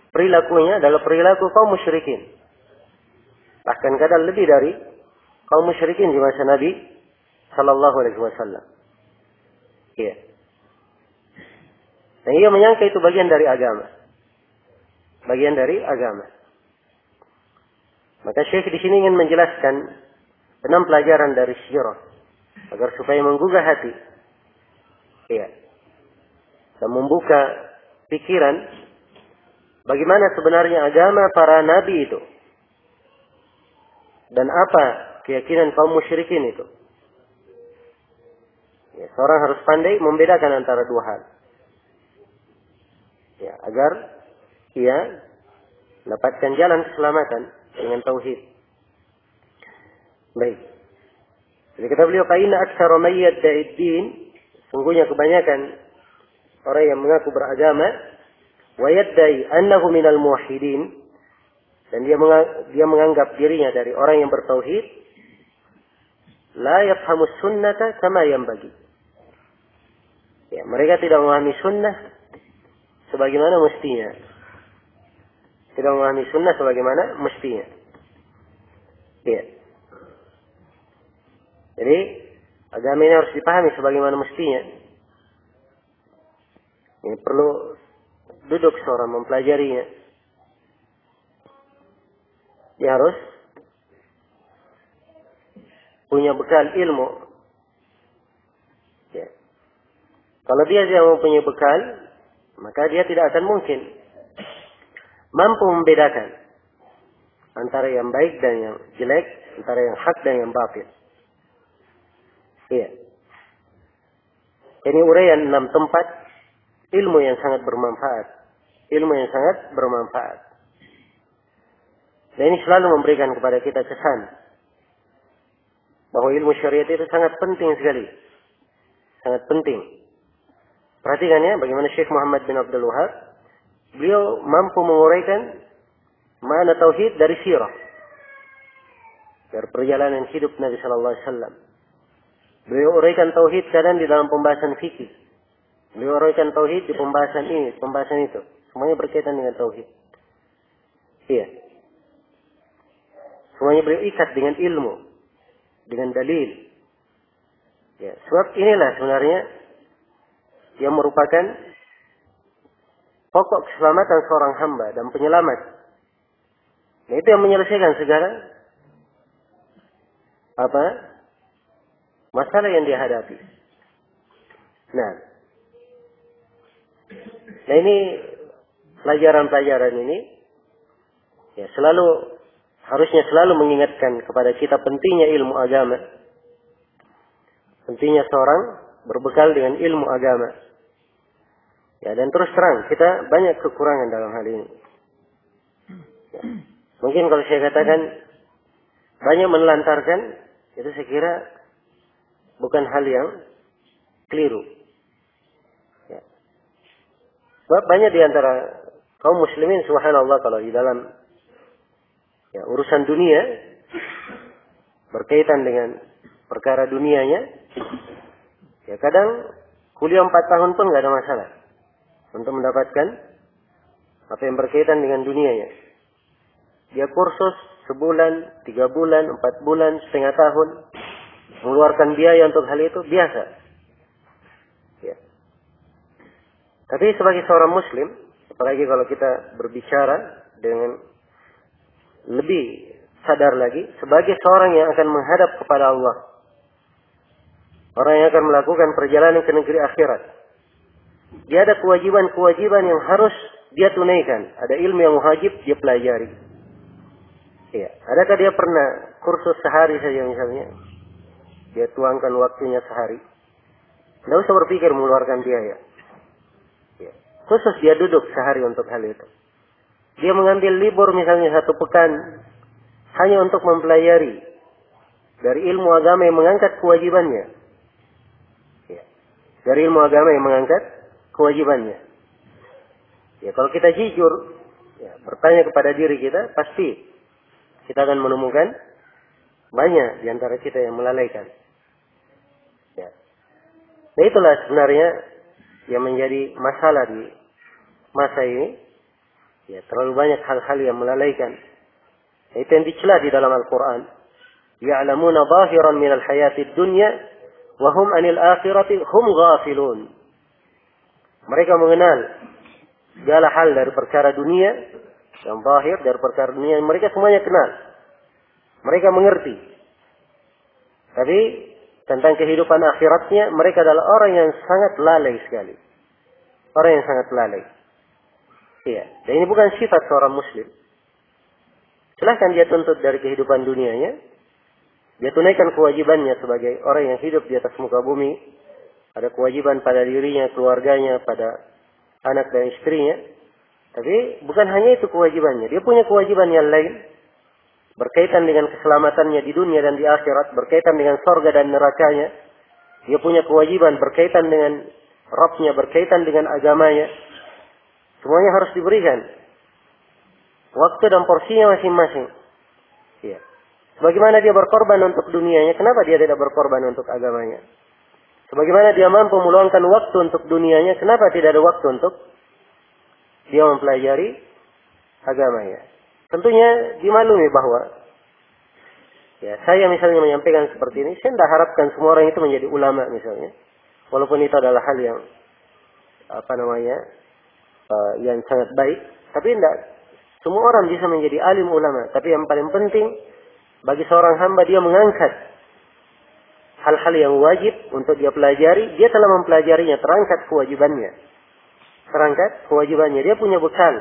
perilakunya adalah perilaku kaum musyrikin. Bahkan kadang lebih dari kaum musyrikin di masa Nabi sallallahu alaihi wasallam. Iya. Dan ia menyangka itu bagian dari agama. Bagian dari agama. Maka Syekh di sini ingin menjelaskan 6 pelajaran dari sirah agar supaya menggugah hati. Iya. Dan membuka pikiran bagaimana sebenarnya agama para nabi itu. Dan apa keyakinan kaum musyrikin itu. Ya, seorang harus pandai membedakan antara dua hal. Ya, agar ia mendapatkan jalan keselamatan dengan tauhid. Baik. Jadi kata beliau, "Qaina aktsara may yadda'i din", sungguhnya kebanyakan orang yang mengaku beragama, wa yadda'i annahu minal muwahhidin, dan dia menganggap dirinya dari orang yang bertauhid, la yafhamu sunnata kama yanbaghi. Ya, mereka tidak memahami sunnah sebagaimana mestinya. Tidak memahami sunnah sebagaimana mestinya. Ya. Jadi agama ini harus dipahami sebagaimana mestinya. Ini perlu duduk seorang mempelajarinya. Dia harus punya bekal ilmu. Ya. Kalau dia tidak mempunyai bekal, maka dia tidak akan mungkin mampu membedakan antara yang baik dan yang jelek, antara yang hak dan yang batil. Iya. Ini uraian 6 tempat ilmu yang sangat bermanfaat. Ilmu yang sangat bermanfaat. Dan ini selalu memberikan kepada kita kesan bahwa ilmu syariat itu sangat penting sekali. Sangat penting. Perhatikan ya bagaimana Syekh Muhammad bin Abdul Wahab, beliau mampu menguraikan makna tauhid dari sirah, dari perjalanan hidup Nabi sallallahu alaihi wasallam. Beliau uraikan tauhid kadang di dalam pembahasan fikih. Beliau uraikan tauhid di pembahasan ini, pembahasan itu. Semuanya berkaitan dengan tauhid. Iya. Semuanya beliau ikat dengan ilmu, dengan dalil. Ya, sebab inilah sebenarnya yang merupakan pokok keselamatan seorang hamba dan penyelamat. Nah, itu yang menyelesaikan segala masalah yang dia hadapi. Nah ini pelajaran-pelajaran ini ya harusnya selalu mengingatkan kepada kita pentingnya ilmu agama. Pentingnya seorang berbekal dengan ilmu agama. Ya, dan terus terang kita banyak kekurangan dalam hal ini. Ya. Mungkin kalau saya katakan banyak menelantarkan, itu saya kira bukan hal yang keliru. Ya. Sebab banyak di antara kaum muslimin, subhanallah, kalau di dalam urusan dunia berkaitan dengan perkara dunianya, ya kadang kuliah 4 tahun pun nggak ada masalah untuk mendapatkan apa yang berkaitan dengan dunianya. Dia kursus sebulan, 3 bulan, 4 bulan, setengah tahun, mengeluarkan biaya untuk hal itu biasa. Ya. Tapi sebagai seorang muslim, apalagi kalau kita berbicara dengan lebih sadar lagi, sebagai seorang yang akan menghadap kepada Allah, orang yang akan melakukan perjalanan ke negeri akhirat, dia ada kewajiban-kewajiban yang harus dia tunaikan. Ada ilmu yang wajib dia pelajari. Ya. Adakah dia pernah kursus sehari saja misalnya? Dia tuangkan waktunya sehari. Tidak usah berpikir mengeluarkan biaya. Ya. Khusus dia duduk sehari untuk hal itu. Dia mengambil libur misalnya 1 pekan hanya untuk mempelajari dari ilmu agama yang mengangkat kewajibannya. Ya. Dari ilmu agama yang mengangkat kewajibannya. Ya, kalau kita jujur, ya, bertanya kepada diri kita, pasti kita akan menemukan banyak di antara kita yang melalaikan. Ya. Nah, itulah sebenarnya yang menjadi masalah di masa ini. Ya, terlalu banyak hal-hal yang melalaikan. Itu yang dicela di dalam Al-Quran. Ya'lamuna zahiran minal hayatid dunya Wahum anil akhirati hum ghafilun. Mereka mengenal segala hal dari perkara dunia, yang zahir dari perkara dunia, mereka semuanya kenal. Mereka mengerti. Tapi tentang kehidupan akhiratnya, mereka adalah orang yang sangat lalai sekali. Orang yang sangat lalai. Iya. Dan ini bukan sifat seorang muslim. Silahkan dia tuntut dari kehidupan dunianya. Dia tunaikan kewajibannya sebagai orang yang hidup di atas muka bumi. Ada kewajiban pada dirinya, keluarganya, pada anak dan istrinya. Tapi bukan hanya itu kewajibannya. Dia punya kewajiban yang lain. Berkaitan dengan keselamatannya di dunia dan di akhirat. Berkaitan dengan surga dan nerakanya. Dia punya kewajiban berkaitan dengan Rabbnya, berkaitan dengan agamanya. Semuanya harus diberikan. Waktu dan porsinya masing-masing. Ya. Sebagaimana dia berkorban untuk dunianya, kenapa dia tidak berkorban untuk agamanya? Sebagaimana dia mampu meluangkan waktu untuk dunianya, kenapa tidak ada waktu untuk dia mempelajari agamanya? Tentunya dimaklumi bahwa ya, saya misalnya menyampaikan seperti ini, saya tidak harapkan semua orang itu menjadi ulama misalnya. Walaupun itu adalah hal yang yang sangat baik, tapi tidak semua orang bisa menjadi alim ulama. Tapi yang paling penting bagi seorang hamba, dia mengangkat hal-hal yang wajib untuk dia pelajari. Dia telah mempelajarinya, terangkat kewajibannya. Dia punya bekal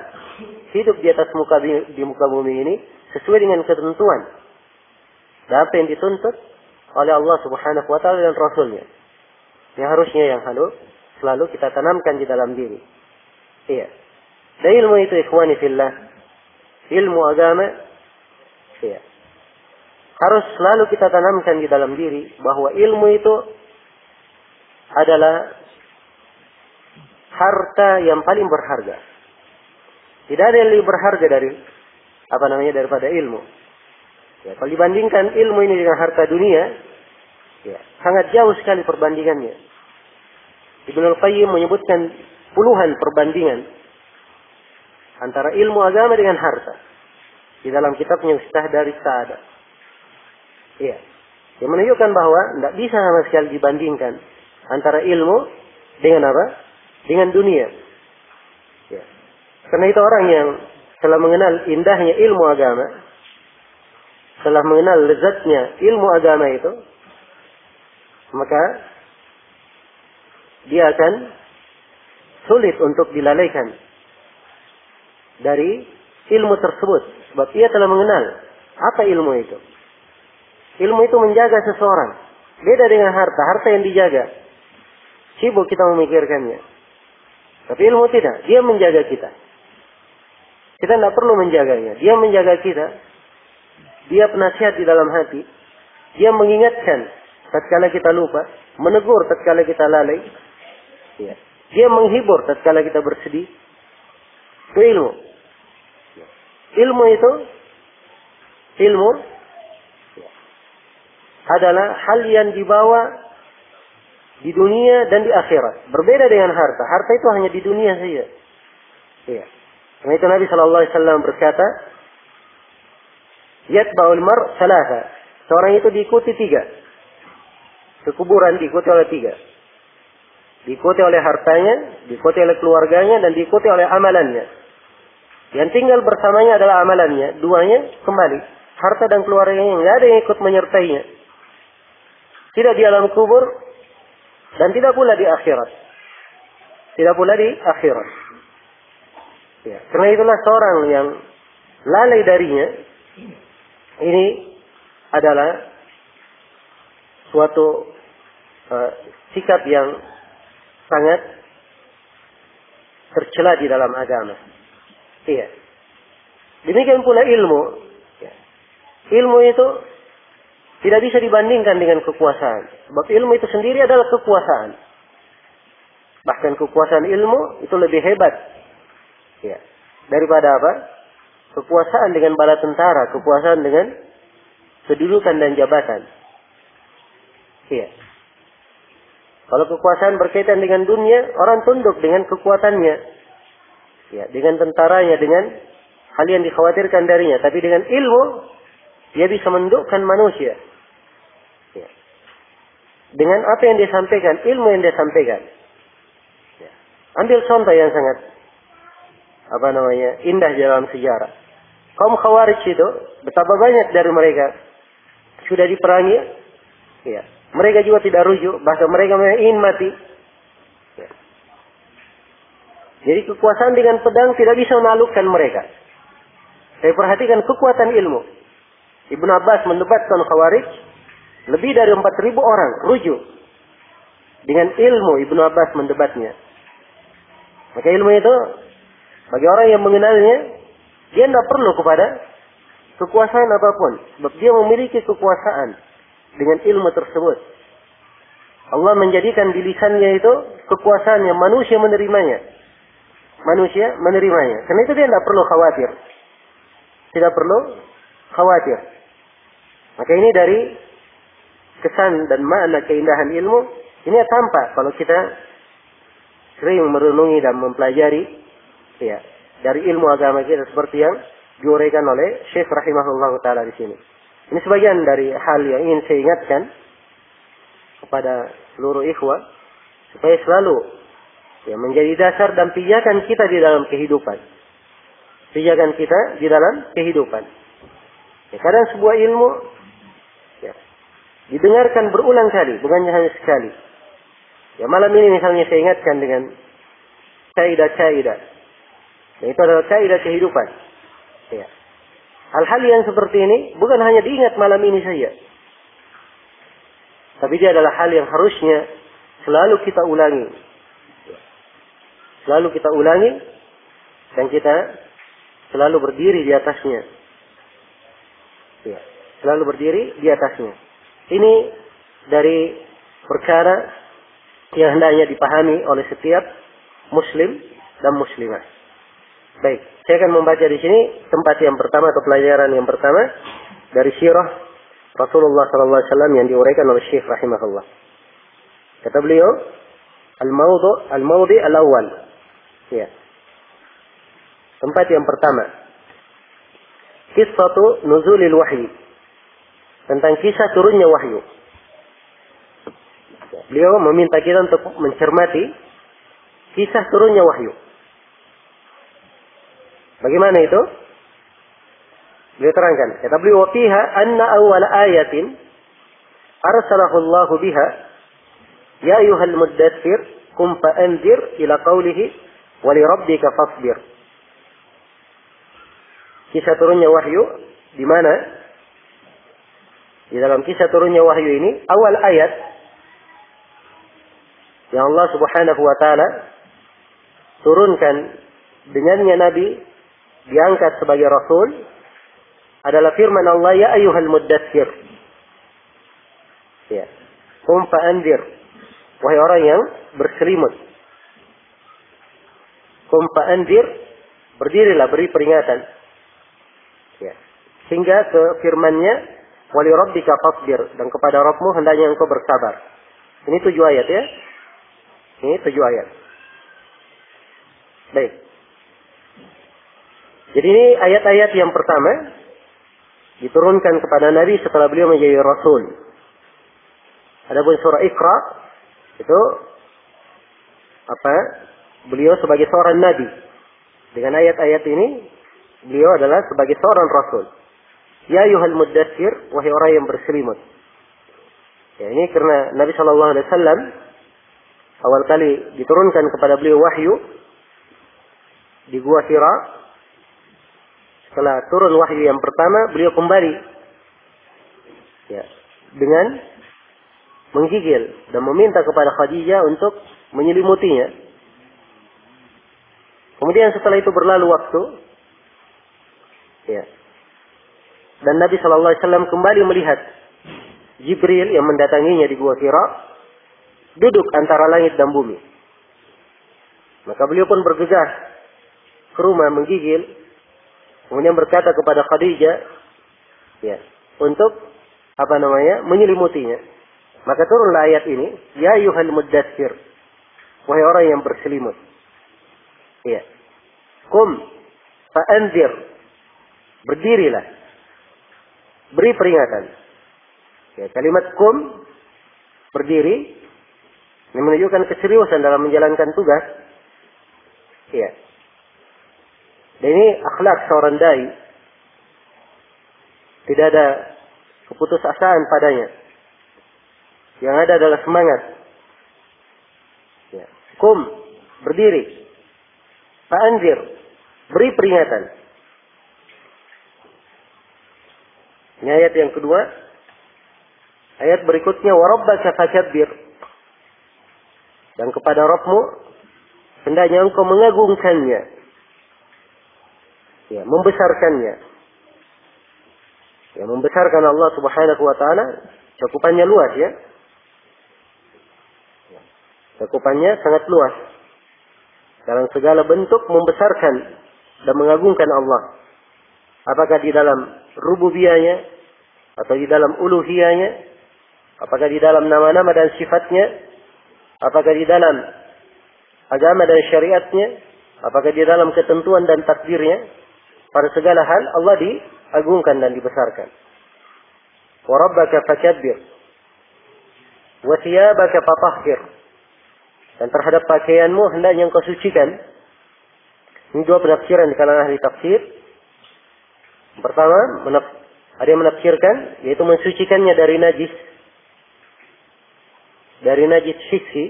hidup di atas muka bumi ini sesuai dengan ketentuan dan apa yang dituntut oleh Allah Subhanahu wa taala dan Rasulnya. Yang harusnya yang selalu kita tanamkan di dalam diri. Iya. Dan ilmu itu, ikhwani fillah, ilmu agama, iya, harus selalu kita tanamkan di dalam diri bahwa ilmu itu adalah harta yang paling berharga. Tidak ada yang lebih berharga daripada ilmu. Ya, kalau dibandingkan ilmu ini dengan harta dunia, ya, sangat jauh sekali perbandingannya. Ibnu Al-Qayyim menyebutkan puluhan perbandingan antara ilmu agama dengan harta di dalam kitabnya Miftah Daris Sa'adah. Iya. Yang menunjukkan bahwa tidak bisa sama sekali dibandingkan antara ilmu dengan apa? Dengan dunia. Ya. Karena itu orang yang telah mengenal indahnya ilmu agama, telah mengenal lezatnya ilmu agama itu, maka dia akan sulit untuk dilalaikan dari ilmu tersebut. Sebab ia telah mengenal apa ilmu itu. Ilmu itu menjaga seseorang. Beda dengan harta. Harta yang dijaga, sibuk kita memikirkannya. Tapi ilmu tidak. Dia menjaga kita. Kita tidak perlu menjaganya. Dia menjaga kita. Dia penasihat di dalam hati. Dia mengingatkan tatkala kita lupa. Menegur tatkala kita lalai. Ya. Dia menghibur tatkala kita bersedih. Itu ilmu. Ilmu itu, adalah hal yang dibawa di dunia dan di akhirat. Berbeda dengan harta. Harta itu hanya di dunia saja. Iya. Karena itu Nabi SAW berkata, Yatba'ul mar salasa. Seorang itu diikuti 3. Kekuburan diikuti oleh 3. Diikuti oleh hartanya, diikuti oleh keluarganya, dan diikuti oleh amalannya. Yang tinggal bersamanya adalah amalannya. 2-nya kembali. Harta dan keluarganya tidak ada yang ikut menyertainya. Tidak di alam kubur dan tidak pula di akhirat. Ya, karena itulah seorang yang lalai darinya, ini adalah suatu sikap yang sangat tercela di dalam agama. Iya. Demikian pula ilmu. Ya. Ilmu itu tidak bisa dibandingkan dengan kekuasaan. Sebab ilmu itu sendiri adalah kekuasaan. Bahkan kekuasaan ilmu itu lebih hebat. Ya. Daripada apa? Kekuasaan dengan bala tentara. Kekuasaan dengan kedudukan dan jabatan. Iya. Kalau kekuasaan berkaitan dengan dunia, orang tunduk dengan kekuatannya. Ya, dengan tentaranya, dengan hal yang dikhawatirkan darinya. Tapi dengan ilmu, dia bisa mendukkan manusia. Ya. dengan apa yang dia sampaikan, ilmu yang dia sampaikan. Ya. Ambil contoh yang sangat indah dalam sejarah. Kaum Khawarij itu betapa banyak dari mereka sudah diperangi, ya. Mereka juga tidak rujuk, bahkan mereka ingin mati. Ya. Jadi kekuasaan dengan pedang tidak bisa menaklukkan mereka. Saya perhatikan kekuatan ilmu. Ibnu Abbas mendebatkan Khawarij, lebih dari 4.000 orang rujuk. Dengan ilmu Ibnu Abbas mendebatnya. Maka ilmu itu, bagi orang yang mengenalnya, dia tidak perlu kepada kekuasaan apapun. Sebab dia memiliki kekuasaan dengan ilmu tersebut. Allah menjadikan di lisannya itu kekuasaan yang manusia menerimanya. Manusia menerimanya. Karena itu dia tidak perlu khawatir. Tidak perlu khawatir. Maka ini dari kesan dan makna keindahan ilmu. Ini tampak kalau kita sering merenungi dan mempelajari, ya, dari ilmu agama kita seperti yang diuraikan oleh Syekh rahimahullah taala di sini. Ini sebagian dari hal yang ingin saya ingatkan kepada seluruh ikhwah supaya selalu, ya, menjadi dasar dan pijakan kita di dalam kehidupan. Pijakan kita di dalam kehidupan. Ya, kadang sebuah ilmu, ya, didengarkan berulang kali, bukan hanya sekali. Ya, malam ini misalnya saya ingatkan dengan kaidah-kaidah. Dan itu adalah kaidah kehidupan. Ya. Hal-hal yang seperti ini bukan hanya diingat malam ini saja. Tapi dia adalah hal yang harusnya selalu kita ulangi. Ya. Selalu kita ulangi dan kita selalu berdiri di atasnya. Ya. Selalu berdiri di atasnya. Ini dari perkara yang hendaknya dipahami oleh setiap muslim dan muslimah. Baik, saya akan membaca di sini tempat yang pertama atau pelajaran yang pertama dari sirah Rasulullah SAW yang diuraikan oleh Syekh rahimahullah. Kata beliau, al-mawdi al-awwal. Ya. Tempat yang pertama. Qissatu nuzulil wahyi. Tentang kisah turunnya wahyu. Beliau meminta kita untuk mencermati kisah turunnya wahyu. Bagaimana itu? Beliau terangkan. Kata beliau, "Fiha anna awwal ayatin arsalahu Allah biha ya ayyuhal muddatsir qum fa'anzir ila qawlihi wa li rabbika fasbir." Kisah turunnya wahyu di mana? Di dalam kisah turunnya wahyu ini, awal ayat yang Allah Subhanahu wa taala turunkan dengannya Nabi diangkat sebagai rasul adalah firman Allah, ya ayyuhal muddatsir. Ya. Qum fa'anzir. Wahai orang yang berselimut. Qum fa'anzir, berdirilah, beri peringatan. Ya. Hingga ke firman-Nya, wa li rabbika fasbir, dan kepada Rabbmu hendaknya engkau bersabar. Ini 7 ayat ya. Ini 7 ayat. Baik. Jadi ini ayat-ayat yang pertama diturunkan kepada Nabi setelah beliau menjadi Rasul. Adapun surah Iqra itu beliau sebagai seorang Nabi. Dengan ayat-ayat ini beliau adalah sebagai seorang Rasul. Ya ayyuhal muddatsir, wahai orang yang berselimut. Ya, ini karena Nabi SAW awal kali diturunkan kepada beliau wahyu di Gua Hira. Setelah turun wahyu yang pertama, beliau kembali, ya, dengan menggigil dan meminta kepada Khadijah untuk menyelimutinya. Kemudian setelah itu berlalu waktu, ya, dan Nabi SAW kembali melihat Jibril yang mendatanginya di Gua Hira duduk antara langit dan bumi. Maka beliau pun bergegas ke rumah menggigil. Kemudian berkata kepada Khadijah, ya, untuk menyelimutinya. Maka turunlah ayat ini, ya ayyuhal muddatsir, wahai orang yang berselimut. Ya. Qum fa'anzir, berdirilah, beri peringatan. Ya, kalimat qum berdiri. Ini menunjukkan keseriusan dalam menjalankan tugas. Ya. Dan ini akhlak seorang dai. Tidak ada keputusasaan padanya. Yang ada adalah semangat. Ya. Kum, berdiri. Fa'anzir, beri peringatan. Ini ayat yang kedua. Ayat berikutnya, warabbaka fakabbir. Dan kepada Rabbmu, hendaknya engkau mengagungkannya. Ya, membesarkannya. Ya, membesarkan Allah Subhanahu wa ta'ala, cakupannya luas ya. Cakupannya sangat luas. Dalam segala bentuk membesarkan dan mengagungkan Allah. Apakah di dalam rububiyahnya, atau di dalam uluhiyahnya, apakah di dalam nama-nama dan sifatnya, apakah di dalam agama dan syariatnya, apakah di dalam ketentuan dan takdirnya, pada segala hal Allah diagungkan dan dibesarkan. Wa rabbaka fakabbir wa thiyabaka fatahhir. Dan terhadap pakaianmu hendaknya engkau sucikan. Ini dua penafsiran di kalangan ahli tafsir. Pertama, ada yang menafsirkan, yaitu mensucikannya dari najis. Dari najis hissi.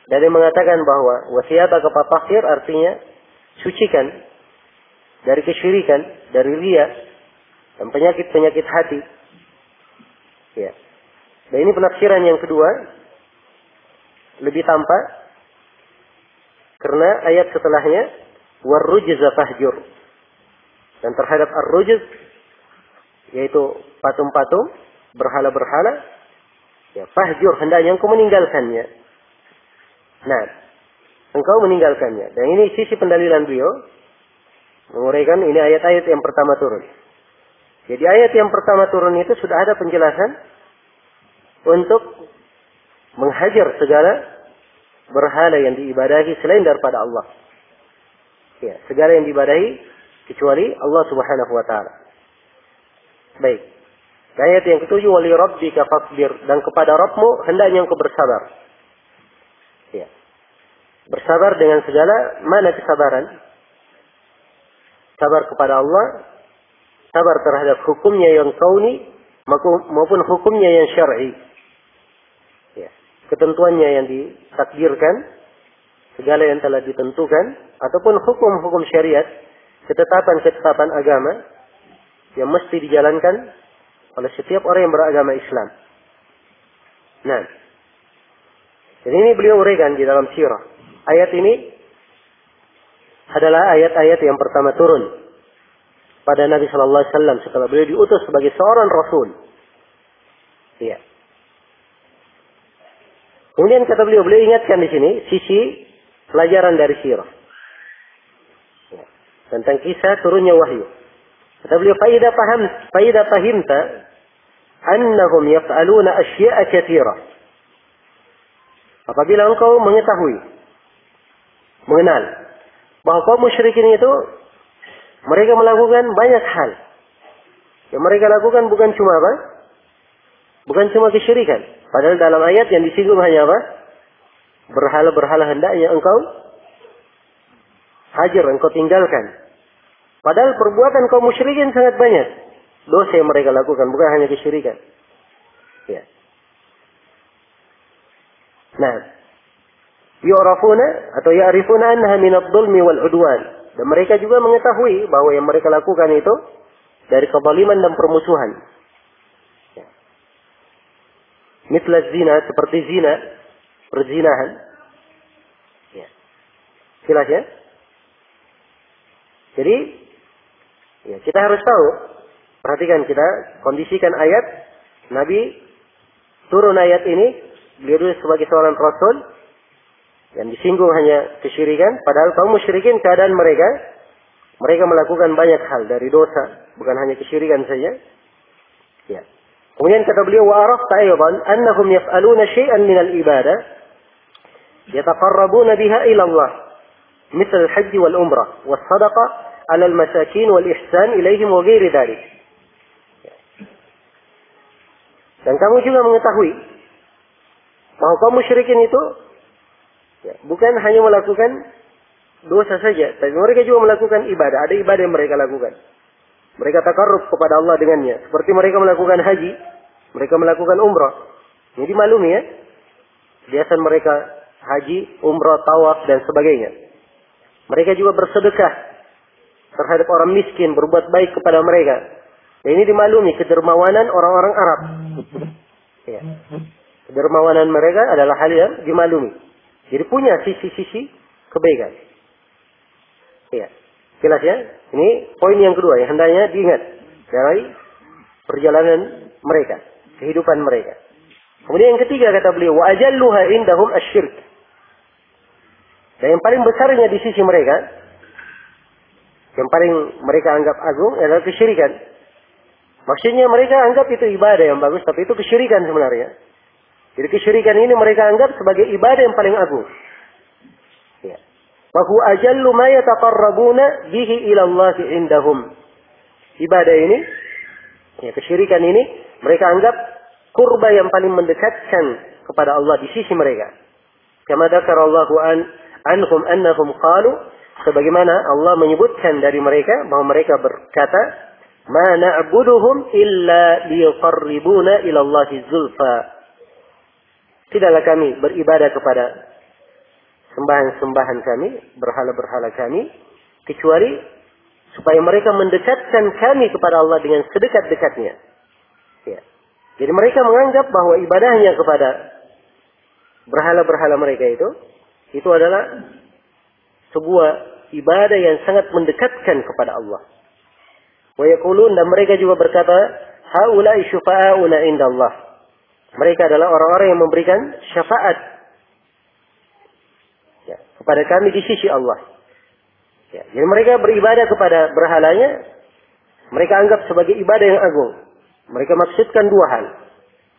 Dan yang mengatakan bahwa wasiyabaka fatahhir artinya sucikan dari kesyirikan, dari riya, dan penyakit-penyakit hati. Ya. Dan ini penafsiran yang kedua, lebih tampak, karena ayat setelahnya, warrujza fahjur. Dan terhadap ar-rujz, yaitu patung-patung, berhala-berhala, ya, fahjur, hendaknya engkau meninggalkannya. Nah, engkau meninggalkannya. Dan ini sisi pendalilan beliau, menguraikan ini ayat-ayat yang pertama turun. Jadi ayat yang pertama turun itu sudah ada penjelasan untuk menghajar segala berhala yang diibadahi selain daripada Allah. Ya, segala yang diibadahi kecuali Allah Subhanahu wa taala. Baik. Ayat yang ketujuh, wali rabbika fasbir, dan kepada Rabbmu hendaknya engkau bersabar. Ya. Bersabar dengan segala mana kesabaran? Sabar kepada Allah, sabar terhadap hukumnya yang kauni maupun hukumnya yang syar'i. Ya. Ketentuannya yang ditakdirkan, segala yang telah ditentukan, ataupun hukum-hukum syariat, ketetapan-ketetapan agama yang mesti dijalankan oleh setiap orang yang beragama Islam. Nah, jadi ini beliau uraikan di dalam sirah. Ayat ini adalah ayat-ayat yang pertama turun pada Nabi Sallallahu Alaihi Wasallam setelah beliau diutus sebagai seorang Rasul. Iya. Kemudian kata beliau ingatkan di sini sisi pelajaran dari sirah. Ya. Tentang kisah turunnya wahyu. Kata beliau, faida fahimta annahum yaf'aluna asya'a katsira. Apabila engkau mengetahui, mengenal bahwa kaum musyrikin itu mereka melakukan banyak hal. Yang mereka lakukan bukan cuma apa? Bukan cuma kesyirikan. Padahal dalam ayat yang disinggung hanya apa? Berhala-berhala hendaknya engkau hajar, engkau tinggalkan. Padahal perbuatan kaum musyrikin sangat banyak. Dosa yang mereka lakukan, bukan hanya kesyirikan. Ya. Nah, yu'rafuna atau ya'rifuna annaha minadh-dhulmi wal-'udwan. Dan mereka juga mengetahui bahwa yang mereka lakukan itu dari kezaliman dan permusuhan. Ya. Mitla zina, seperti zina, perzinahan. Ya. Jelas ya? Jadi, ya, kita harus tahu, perhatikan kita, kondisikan ayat, Nabi turun ayat ini, beliau sebagai seorang Rasul, yang disinggung hanya kesyirikan, padahal kaum musyrikin keadaan mereka melakukan banyak hal dari dosa, bukan hanya kesyirikan saja. Ya. Kemudian kata beliau, wa arafta aydan annahum yaf'aluna syai'an min al-ibadah yataqarrabuna biha ila Allah, misal al-hajj wal umrah was sadaqah 'ala al-masakin wal ihsan ilaihim wa ghairi dzalik. Dan kamu juga mengetahui Bahwa kaum musyrikin itu ya, bukan hanya melakukan dosa saja, tapi mereka juga melakukan ibadah. Ada ibadah yang mereka lakukan. Mereka takarruf kepada Allah dengannya. Seperti mereka melakukan haji, mereka melakukan umrah. Ini dimaklumi ya. Kebiasaan mereka haji, umrah, tawaf, dan sebagainya. Mereka juga bersedekah terhadap orang miskin, berbuat baik kepada mereka. Dan ini dimaklumi kedermawanan orang-orang Arab. Ya. Kedermawanan mereka adalah hal yang dimaklumi. Jadi punya sisi-sisi kebaikan. Ya. Jelas ya? Ini poin yang kedua yang hendaknya diingat dari perjalanan mereka, kehidupan mereka. Kemudian yang ketiga kata beliau, wa ajalluha indahum asyirk. Dan yang paling besarnya di sisi mereka, yang paling mereka anggap agung adalah kesyirikan. Maksudnya mereka anggap itu ibadah yang bagus, tapi itu kesyirikan sebenarnya. Jadi kesyirikan ini mereka anggap sebagai ibadah yang paling agung. Ya. Wa huwa ajallu ma yataqarrabuna bihi ila Allah indahum. Ibadah ini, ya, kesyirikan ini mereka anggap kurba yang paling mendekatkan kepada Allah di sisi mereka. Kama dzakarallahu anhum annahum qalu, sebagaimana Allah menyebutkan dari mereka bahwa mereka berkata, ma na'buduhum illa liyuqarribuna ila Allahi zulfa. Tidaklah kami beribadah kepada sembahan-sembahan kami, berhala-berhala kami, kecuali supaya mereka mendekatkan kami kepada Allah dengan sedekat-dekatnya. Ya. Jadi mereka menganggap bahwa ibadahnya kepada berhala-berhala mereka itu adalah sebuah ibadah yang sangat mendekatkan kepada Allah. Wa yaqulun, dan mereka juga berkata, haula'i syufa'auna indallah. Mereka adalah orang-orang yang memberikan syafaat, ya, kepada kami di sisi Allah. Ya, jadi mereka beribadah kepada berhalanya, mereka anggap sebagai ibadah yang agung. Mereka maksudkan dua hal.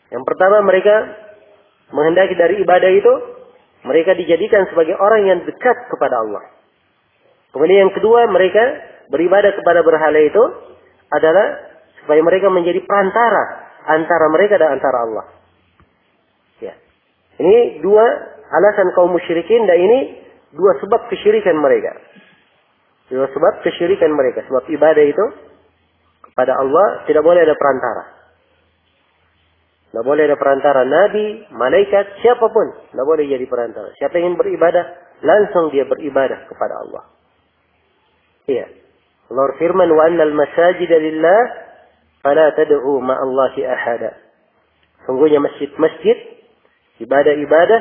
Yang pertama, mereka menghendaki dari ibadah itu, mereka dijadikan sebagai orang yang dekat kepada Allah. Kemudian yang kedua, mereka beribadah kepada berhala itu adalah supaya mereka menjadi perantara antara mereka dan antara Allah. Ya. Ini dua alasan kaum musyrikin, dan ini dua sebab kesyirikan mereka. Dua sebab kesyirikan mereka. Sebab ibadah itu kepada Allah tidak boleh ada perantara. Tidak boleh ada perantara. Nabi, malaikat, siapapun tidak boleh jadi perantara. Siapa yang ingin beribadah, langsung dia beribadah kepada Allah. Iya. Allah firman, wa annal masajida lillah fala tad'u ma'allahi ahada. Sungguhnya masjid-masjid, ibadah-ibadah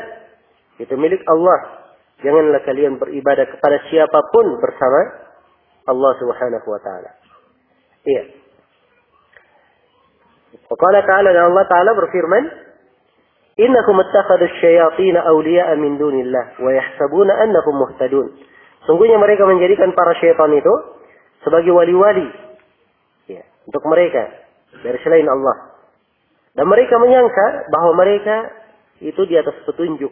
itu milik Allah. Janganlah kalian beribadah kepada siapapun bersama Allah Subhanahu wa taala. Iya. Qala ta'ala, dan Allah taala berfirman, innakum ittakhadhu asy-syayatin awliya'a min dunillah wa yahsabuna annahum muhtadun. Sungguhnya mereka menjadikan para syaitan itu sebagai wali-wali, ya, untuk mereka dari selain Allah. Dan mereka menyangka bahwa mereka itu di atas petunjuk.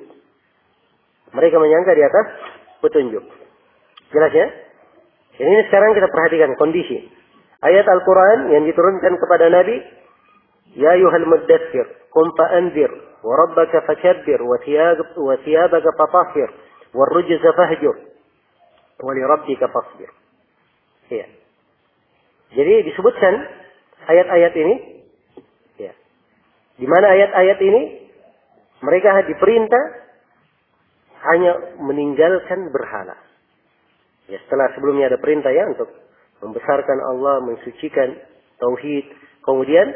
Mereka menyangka di atas petunjuk. Jelas ya? Ini sekarang kita perhatikan kondisi. Ayat Al-Quran yang diturunkan kepada Nabi. Ya ayuhal muddathir, qum fa'anzir, wa rabbaka fakabbir, wa thiyabaka fatahhir, wa rujza fahjur, wa li rabbika fasbir. Ya. Jadi disebutkan ayat-ayat ini, ya, di mana ayat-ayat ini mereka diperintah hanya meninggalkan berhala. Ya, setelah sebelumnya ada perintah ya untuk membesarkan Allah, mensucikan tauhid, kemudian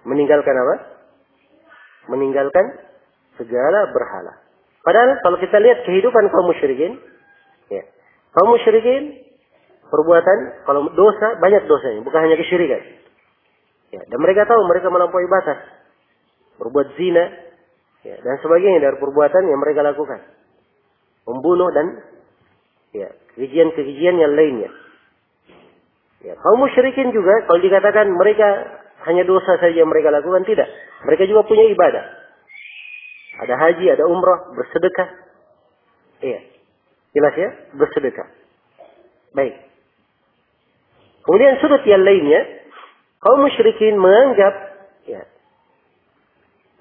meninggalkan apa? Meninggalkan segala berhala. Padahal kalau kita lihat kehidupan kaum musyrikin, ya, kaum musyrikin perbuatan, kalau dosa, banyak dosanya, bukan hanya kesyirikan. Ya, dan mereka tahu mereka melampaui batas, berbuat zina, ya, dan sebagainya dari perbuatan yang mereka lakukan, membunuh dan ya, kekejian-kekejian yang lainnya. Ya, kaum musyrikin juga kalau dikatakan mereka hanya dosa saja yang mereka lakukan, tidak. Mereka juga punya ibadah. Ada haji, ada umrah, bersedekah. Iya. Jelas ya? Bersedekah. Baik. Kemudian sudut yang lainnya, kaum musyrikin menganggap ya,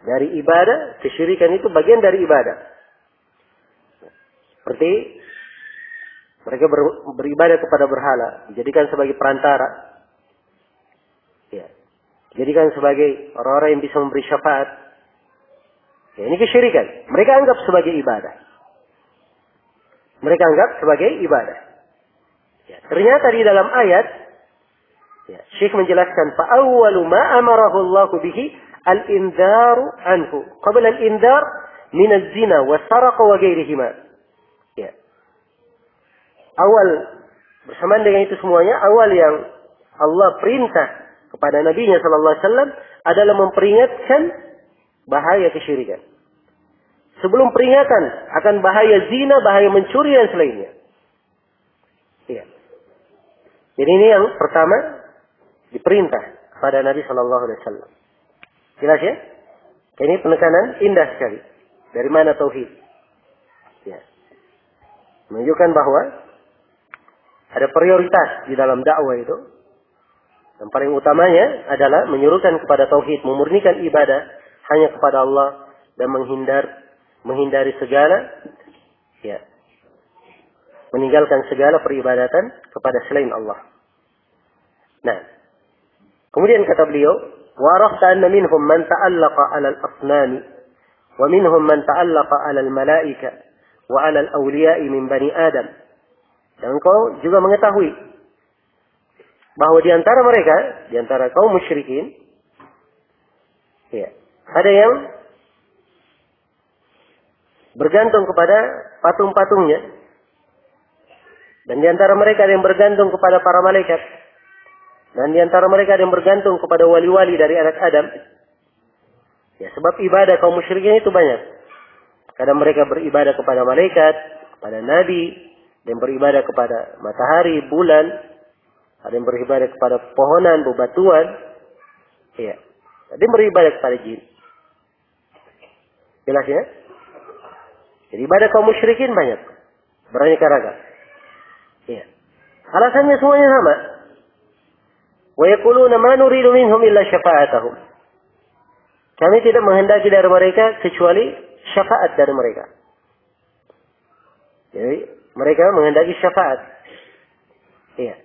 dari ibadah, kesyirikan itu bagian dari ibadah. Seperti mereka beribadah kepada berhala, dijadikan sebagai perantara. Ya. Dijadikan sebagai orang-orang yang bisa memberi syafaat. Ya, ini kesyirikan. Mereka anggap sebagai ibadah. Mereka anggap sebagai ibadah. Ya. Ternyata di dalam ayat, ya, Syekh menjelaskan, فَأَوَّلُ مَا أَمَرَهُ اللَّهُ بِهِ الْإِنْذَارُ عَنْهُ قَبْلَ الْإِنْذَارِ مِنَ الزِّنَا وَالسَّرَقَ وَغَيْرِهِمَا. Ya. Awal, bersamaan dengan itu semuanya, awal yang Allah perintah kepada Nabi-Nya SAW adalah memperingatkan bahaya kesyirikan. Sebelum peringatan akan bahaya zina, bahaya mencuri dan selainnya. Ya. Jadi ini yang pertama diperintah kepada Nabi SAW. Jelas ya? Ini penekanan indah sekali. Dari mana tauhid? Ya. Menunjukkan bahwa ada prioritas di dalam dakwah itu. Yang paling utamanya adalah menyuruhkan kepada tauhid, memurnikan ibadah hanya kepada Allah dan menghindari segala, ya, meninggalkan segala peribadatan kepada selain Allah. Nah, kemudian kata beliau, وَعَرَفْتَ أَنَّ مِنْهُمْ مَنْ تَعَلَّقَ عَلَى الْأَصْنَامِ وَمِنْهُمْ مَنْ تَعَلَّقَ عَلى الْمَلَائِكَةِ وَعَلَى الْأَوْلِيَاءِ مِنْ بَنِي آدَمَ. Dan engkau juga mengetahui bahwa di antara mereka, di antara kaum musyrikin, ya, ada yang bergantung kepada patung-patungnya. Dan di antara mereka ada yang bergantung kepada para malaikat. Dan di antara mereka ada yang bergantung kepada wali-wali dari anak Adam. Ya, sebab ibadah kaum musyrikin itu banyak. Kadang mereka beribadah kepada malaikat, kepada nabi, dan beribadah kepada matahari, bulan, ada yang beribadah kepada pohonan, bebatuan, ya, ada yang beribadah kepada jin. Jelas ya? Jadi ibadah kaum musyrikin banyak, beraneka ragam. Ya. Alasannya semuanya sama. Wa yaquluna ma nuridu minhum illa syafa'atahum. Kami tidak menghendaki dari mereka kecuali syafaat dari mereka. Jadi mereka menghendaki syafaat. Iya.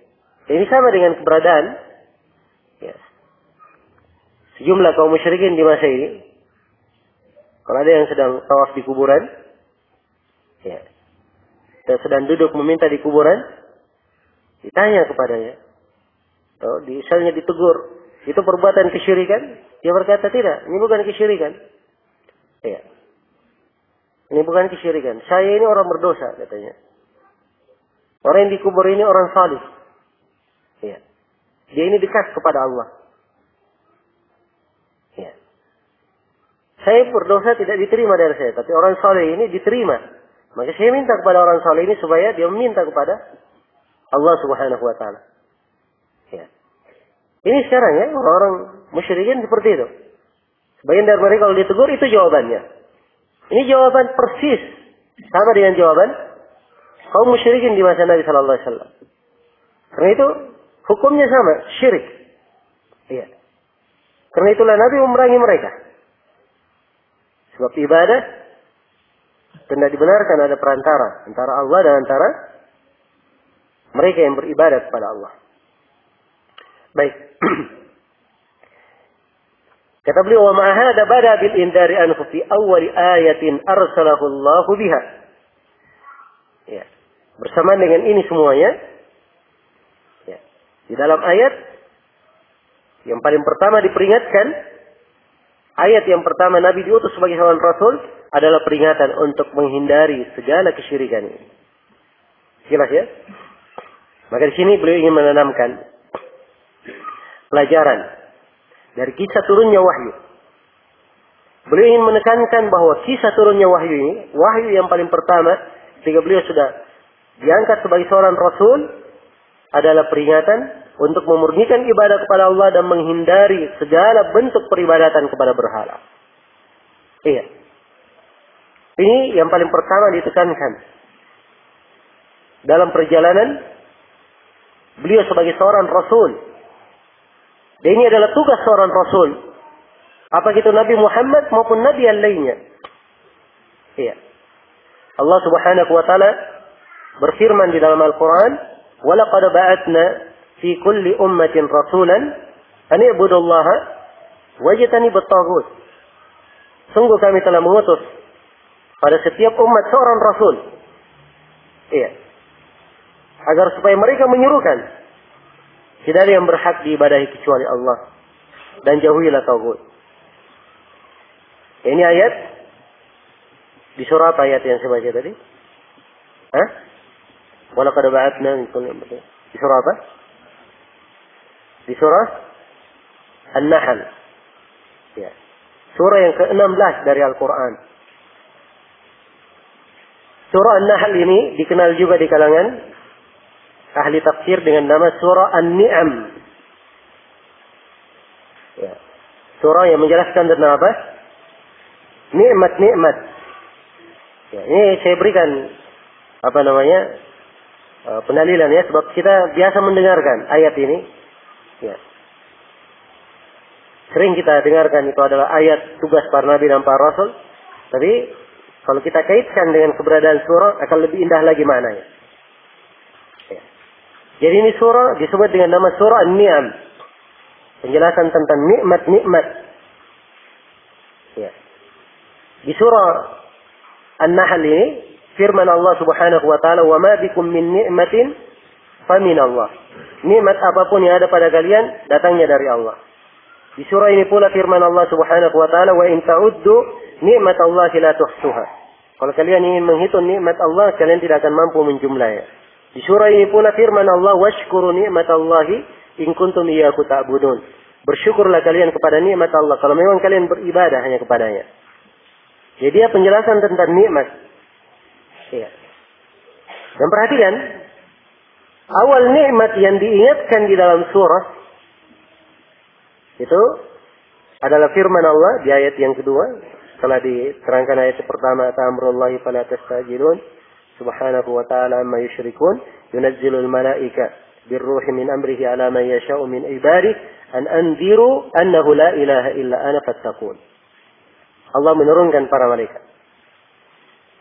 Ini sama dengan keberadaan, ya, sejumlah kaum musyrikin di masa ini. Kalau ada yang sedang tawaf di kuburan, ya, dan sedang duduk meminta di kuburan, ditanya kepadanya, misalnya ditegur, itu perbuatan kesyirikan? Dia berkata tidak, ini bukan kesyirikan. Ya. Ini bukan kesyirikan. Saya ini orang berdosa, katanya. Orang yang dikubur ini orang salih. Ya. Dia ini dekat kepada Allah. Ya. Saya berdosa tidak diterima dari saya, tapi orang saleh ini diterima. Maka saya minta kepada orang saleh ini supaya dia meminta kepada Allah Subhanahu wa taala. Ya. Ini sekarang ya, orang-orang musyrikin seperti itu. Sebagian dari mereka kalau ditegur itu jawabannya. Ini jawaban persis sama dengan jawaban kaum musyrikin di masa Nabi sallallahu alaihi wasallam. Karena itu hukumnya sama, syirik. Iya. Karena itulah Nabi memerangi mereka. Sebab ibadah tidak dibenarkan ada perantara antara Allah dan antara mereka yang beribadah kepada Allah. Baik. Kata beliau, wa ma hada bada bil indari anhu fi awwal ayatin arsalahu Allah biha. Ya. Bersamaan dengan ini semuanya, ya, di dalam ayat yang paling pertama diperingatkan, ayat yang pertama Nabi diutus sebagai seorang rasul adalah peringatan untuk menghindari segala kesyirikan ini. Jelas ya? Maka di sini beliau ingin menanamkan pelajaran dari kisah turunnya wahyu. Beliau ingin menekankan bahwa kisah turunnya wahyu ini, wahyu yang paling pertama ketika beliau sudah diangkat sebagai seorang rasul, adalah peringatan untuk memurnikan ibadah kepada Allah dan menghindari segala bentuk peribadatan kepada berhala. Iya. Ini yang paling pertama ditekankan dalam perjalanan beliau sebagai seorang rasul. Dan ini adalah tugas seorang rasul Apa itu Nabi Muhammad maupun Nabi yang lainnya. Iya. Allah Subhanahu wa taala berfirman di dalam Al-Quran, "Walaqad ba'atna fi kulli ummatin rasulan an i'budullaha wajtanibut taghut." Sungguh kami telah mengutus pada setiap umat seorang rasul. Iya. Agar supaya mereka menyuruhkan tidak ada yang berhak diibadahi kecuali Allah dan jauhilah taghut. Ini ayat di surah ayat yang saya baca tadi. Hah? Walaqad ba'atna min kulli ummatin. Di surah apa? Di surah An-Nahl. Ya. Surah yang ke-16 dari Al-Quran. Surah An-Nahl ini dikenal juga di kalangan ahli tafsir dengan nama surah An-Ni'am. Ya. Surah yang menjelaskan tentang apa? Nikmat-nikmat. Ya, ini saya berikan pendalilan ya, sebab kita biasa mendengarkan ayat ini. Ya. Sering kita dengarkan itu adalah ayat tugas para nabi dan para rasul. Tapi kalau kita kaitkan dengan keberadaan surah akan lebih indah lagi maknanya. Ya. Jadi ini surah disebut dengan nama surah An-Ni'am. Penjelasan tentang nikmat-nikmat. Ya. Di surah An-Nahl ini firman Allah Subhanahu wa taala, "Wa ma bikum min ni'matin famin Allah." Nikmat apapun yang ada pada kalian datangnya dari Allah. Di surah ini pula firman Allah Subhanahu wa taala, "Wa in ta'uddu ni'matallahi la tuhsuha." Kalau kalian ingin menghitung nikmat Allah, kalian tidak akan mampu menjumlahnya. Di surah ini pula firman Allah, "Washkuru ni'matallahi in kuntum iyyahu ta'budun." Bersyukurlah kalian kepada nikmat Allah kalau memang kalian beribadah hanya kepadanya. Jadi dia penjelasan tentang nikmat. Ya. Dan perhatikan, awal nikmat yang diingatkan di dalam surah itu adalah firman Allah di ayat yang kedua. Setelah diterangkan ayat pertama, "Ta'amrullahi fala tastajilun, subhanahu wa ta'ala amma yusyrikun, yunazzilul malaika birruhi min amrihi ala man yasha'u min ibadihi an anziru annahu la ilaha illa ana fattaqun." Allah menurunkan para malaikat.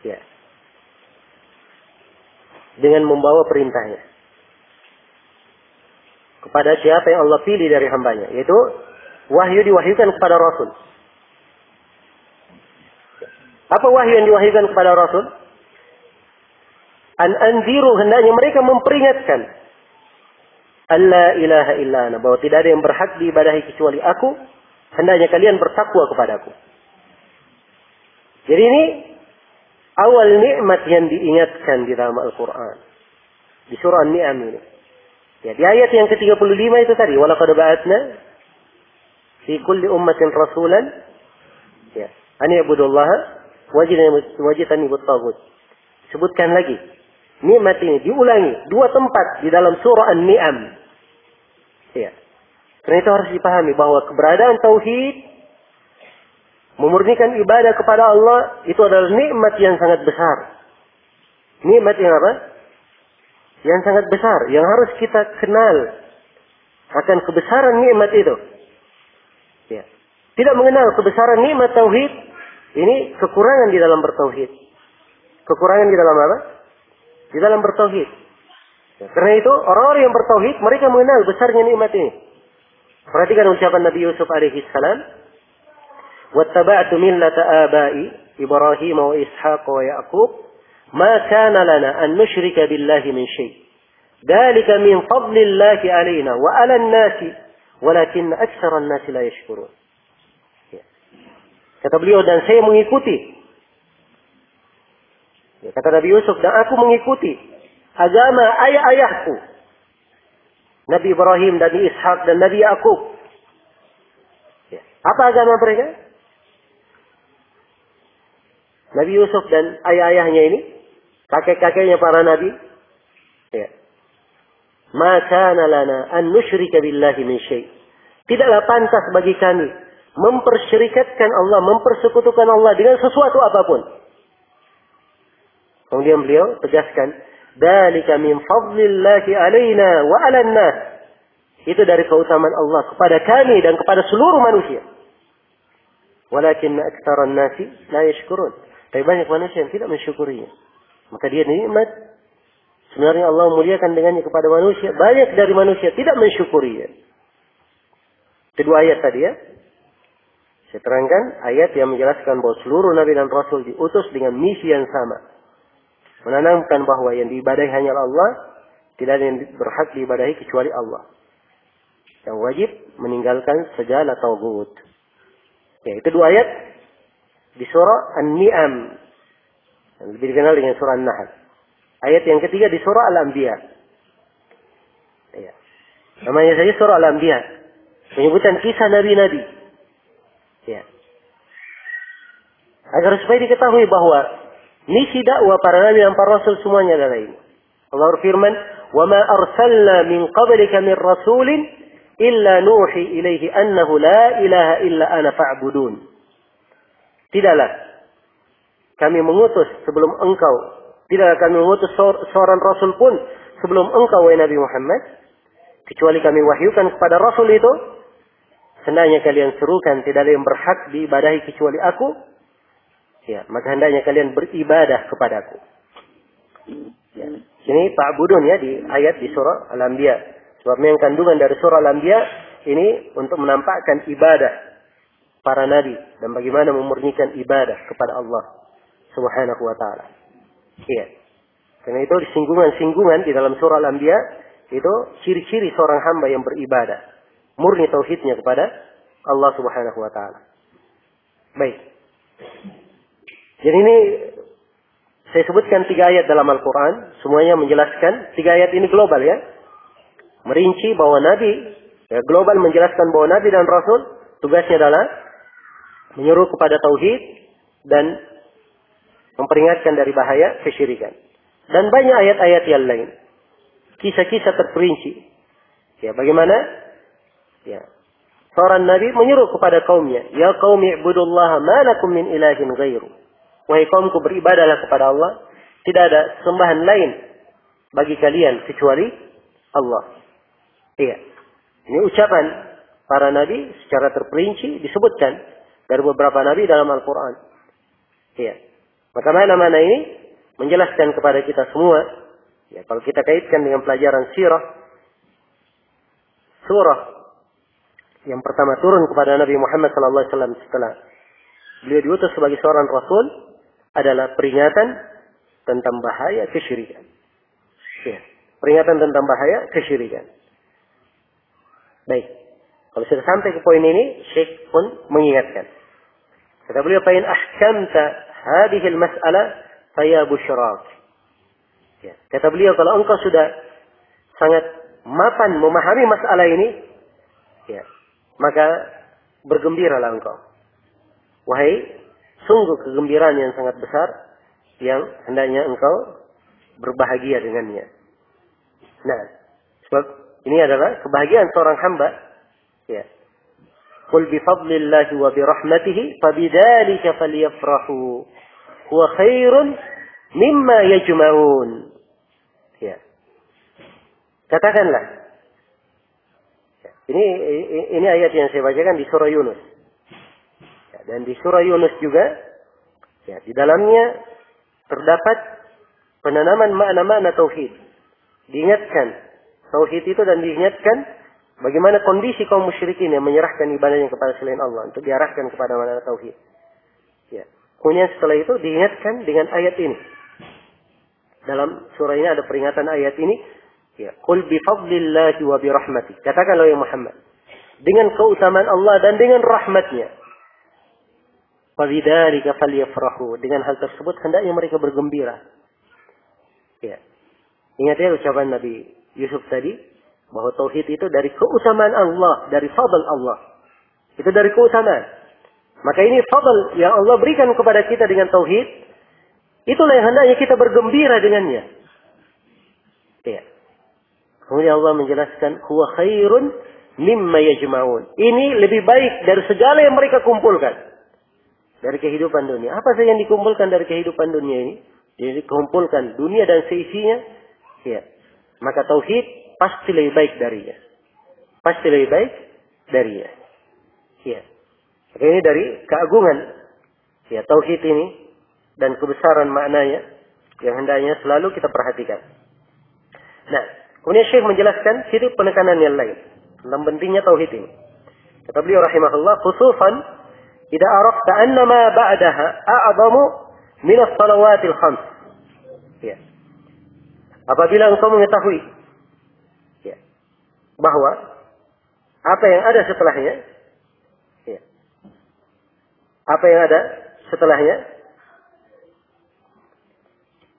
Ya. Dengan membawa perintahnya. Kepada siapa yang Allah pilih dari hambanya. Yaitu wahyu diwahyukan kepada Rasul. Apa wahyu yang diwahyukan kepada Rasul? An anziru, hendaknya mereka memperingatkan. Alla ilaha illa ana, bahwa tidak ada yang berhak diibadahi kecuali aku. Hendaknya kalian bertakwa kepadaku. Jadi ini awal nikmat yang diingatkan di dalam Al-Quran. Di surah An-Ni'am ini. Ya, di ayat yang ke-35 itu tadi. "Walaqad ba'atna fi kulli ummatin rasulan ya, an ya'budullaha wajtanibut taghut." Sebutkan lagi. Nikmat ini diulangi 2 tempat di dalam surah An-Ni'am. Ya. Karena itu harus dipahami bahwa keberadaan tauhid, memurnikan ibadah kepada Allah, itu adalah nikmat yang sangat besar. Nikmat yang apa? Yang sangat besar. Yang harus kita kenal akan kebesaran nikmat itu. Ya. Tidak mengenal kebesaran nikmat tauhid, ini kekurangan di dalam bertauhid. Kekurangan di dalam apa? Di dalam bertauhid. Ya. Karena itu orang-orang yang bertauhid, mereka mengenal besarnya nikmat ini. Perhatikan ucapan Nabi Yusuf alaihi salam. "Wattaba'tu millata abai Ibrahim wa Ishaq wa Ya'qub ma kana lana an nusyrika billahi min syai'. Dzalika min fadlillahi 'alaina wa 'alan nasi walakin aktsaran nasi la yashkurun." Ya. Kata beliau, dan saya mengikuti. Ya, kata Nabi Yusuf, dan aku mengikuti agama ayah-ayahku. Nabi Ibrahim, Nabi Ishaq dan Nabi Ya'qub. Ya. Apa agama mereka? Nabi Yusuf dan ayah-ayahnya ini, kakek-kakeknya para nabi. Ya. "Ma kana lana an nusyrika billahi min syai'." Tidaklah pantas bagi kami mempersyirikatkan Allah, mempersekutukan Allah dengan sesuatu apapun. Kemudian beliau tegaskan, "Dzalika min fadlillahi 'alaina wa 'alan nas." Itu dari keutamaan Allah kepada kami dan kepada seluruh manusia. Walakin aktsaran nasi la yashkurun. Tapi banyak manusia yang tidak mensyukurinya. Maka dia nikmat. Sebenarnya Allah muliakan dengannya kepada manusia. Banyak dari manusia tidak mensyukurinya. Kedua ayat tadi ya. Saya terangkan ayat yang menjelaskan bahwa seluruh Nabi dan Rasul diutus dengan misi yang sama. Menanamkan bahwa yang diibadahi hanya Allah. Tidak ada yang berhak diibadahi kecuali Allah. Yang wajib meninggalkan segala tauhid. Ya, itu dua ayat di surah An-Ni'am. Yang lebih dikenal dengan surah An-Nahl. Ayat yang ketiga di surah Al-Anbiya. Ya. Namanya saja surah Al-Anbiya. Menyebutkan kisah nabi-nabi. Ya. Agar supaya diketahui bahwa misi dakwah para nabi dan para rasul semuanya adalah ini. Allah berfirman, "Wa ma arsalna min qablika min rasulin illa nuhi ilaihi annahu la ilaha illa ana fa'budun." Tidaklah kami mengutus sebelum engkau, tidaklah kami mengutus seorang rasul pun sebelum engkau wahai Nabi Muhammad, kecuali kami wahyukan kepada rasul itu, hendaknya kalian serukan tidak ada yang berhak diibadahi kecuali aku. Ya, maka hendaknya kalian beribadah kepadaku. Ya. Ini ta'budun ya di ayat di surah Al-Anbiya. Sebabnya yang kandungan dari surah Al-Anbiya ini untuk menampakkan ibadah para nabi dan bagaimana memurnikan ibadah kepada Allah Subhanahu wa taala. Iya. Karena itu singgungan-singgungan di dalam surah Al-Anbiya itu ciri-ciri seorang hamba yang beribadah, murni tauhidnya kepada Allah Subhanahu wa taala. Baik. Jadi ini saya sebutkan 3 ayat dalam Al-Quran. Semuanya menjelaskan. 3 ayat ini global ya. Merinci bahwa Nabi. Ya, global menjelaskan bahwa Nabi dan Rasul. Tugasnya adalah. Menyuruh kepada Tauhid. Dan. Memperingatkan dari bahaya kesyirikan. Dan banyak ayat-ayat yang lain. Kisah-kisah terperinci. Ya, bagaimana? Ya. Seorang Nabi menyuruh kepada kaumnya. Ya qaumi ibudullaha ma lakum min ilahin ghairu. Wahai kaumku, beribadahlah kepada Allah. Tidak ada sembahan lain bagi kalian kecuali Allah. Iya. Ini ucapan para nabi secara terperinci disebutkan dari beberapa nabi dalam Al-Quran. Iya. Maka mana-mana ini menjelaskan kepada kita semua. Ya, kalau kita kaitkan dengan pelajaran sirah, surah yang pertama turun kepada Nabi Muhammad SAW setelah beliau diutus sebagai seorang Rasul adalah peringatan tentang bahaya kesyirikan. Ya, peringatan tentang bahaya kesyirikan. Baik. Kalau sudah sampai ke poin ini, Syekh pun mengingatkan. Kata beliau, "Fa in ahkamta hadhihi al-mas'alah fa ya busyrak." Ya, kata beliau, kalau engkau sudah sangat mapan memahami masalah ini, ya, maka bergembiralah engkau. Wahai sungguh kegembiraan yang sangat besar yang hendaknya engkau berbahagia dengannya. Nah, sebab ini adalah kebahagiaan seorang hamba. Ya. Qul bi fadlillahi wa bi rahmatihi fabidzalika falyafrahu huwa khairun mimma yajma'un. Ya. Katakanlah. Ya. Ini ayat yang saya bacakan di surah Yunus. Dan di surah Yunus juga, ya, di dalamnya terdapat penanaman makna-makna tauhid. Diingatkan tauhid itu dan diingatkan bagaimana kondisi kaum musyrikin yang menyerahkan ibadahnya kepada selain Allah untuk diarahkan kepada makna tauhid. Ya. Kemudian setelah itu diingatkan dengan ayat ini. Dalam surah ini ada peringatan ayat ini. Ya, Qul bi fadlillahi wa bi rahmatih. Katakanlah ya Muhammad, dengan keutamaan Allah dan dengan rahmatnya. Fabidzalika falyafrahu. Dengan hal tersebut hendaknya mereka bergembira. Ya. Ingat ya ucapan Nabi Yusuf tadi bahwa tauhid itu dari keutamaan Allah, dari fadl Allah. Itu dari keutamaan. Maka ini fadl yang Allah berikan kepada kita dengan tauhid. Itulah yang hendaknya kita bergembira dengannya. Ya. Kemudian Allah menjelaskan huwa khairun mimma yajma'un. Ini lebih baik dari segala yang mereka kumpulkan. Dari kehidupan dunia. Apa saja yang dikumpulkan dari kehidupan dunia ini? Jadi dikumpulkan dunia dan seisinya. Ya. Maka tauhid pasti lebih baik darinya. Pasti lebih baik darinya. Ya. Ini dari keagungan ya tauhid ini dan kebesaran maknanya yang hendaknya selalu kita perhatikan. Nah, kemudian Syekh menjelaskan titik penekanan yang lain tentang pentingnya tauhid ini. Kata beliau rahimahullah, khususan idza arafta anna ma ba'daha a'zamu min as-salawatil khams. Ya. Apabila engkau mengetahui ya, bahwa apa yang ada setelahnya ya, apa yang ada setelahnya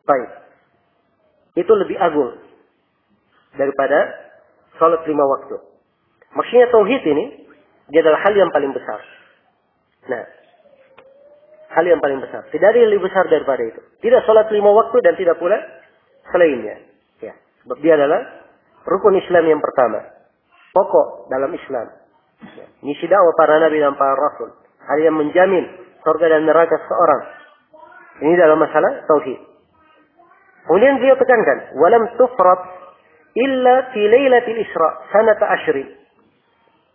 baik, itu lebih agung daripada salat 5 waktu. Maksudnya tauhid ini dia adalah hal yang paling besar. Nah, hal yang paling besar. Tidak ada yang lebih besar daripada itu. Tidak salat 5 waktu dan tidak pula selainnya. Ya, sebab dia adalah rukun Islam yang pertama, pokok dalam Islam. Ya, misi dakwah para nabi dan para rasul. Hal yang menjamin surga dan neraka seorang. Ini dalam masalah tauhid. Kemudian beliau tekankan, walam tufrat illa fi lailatul Isra sanata ashrin.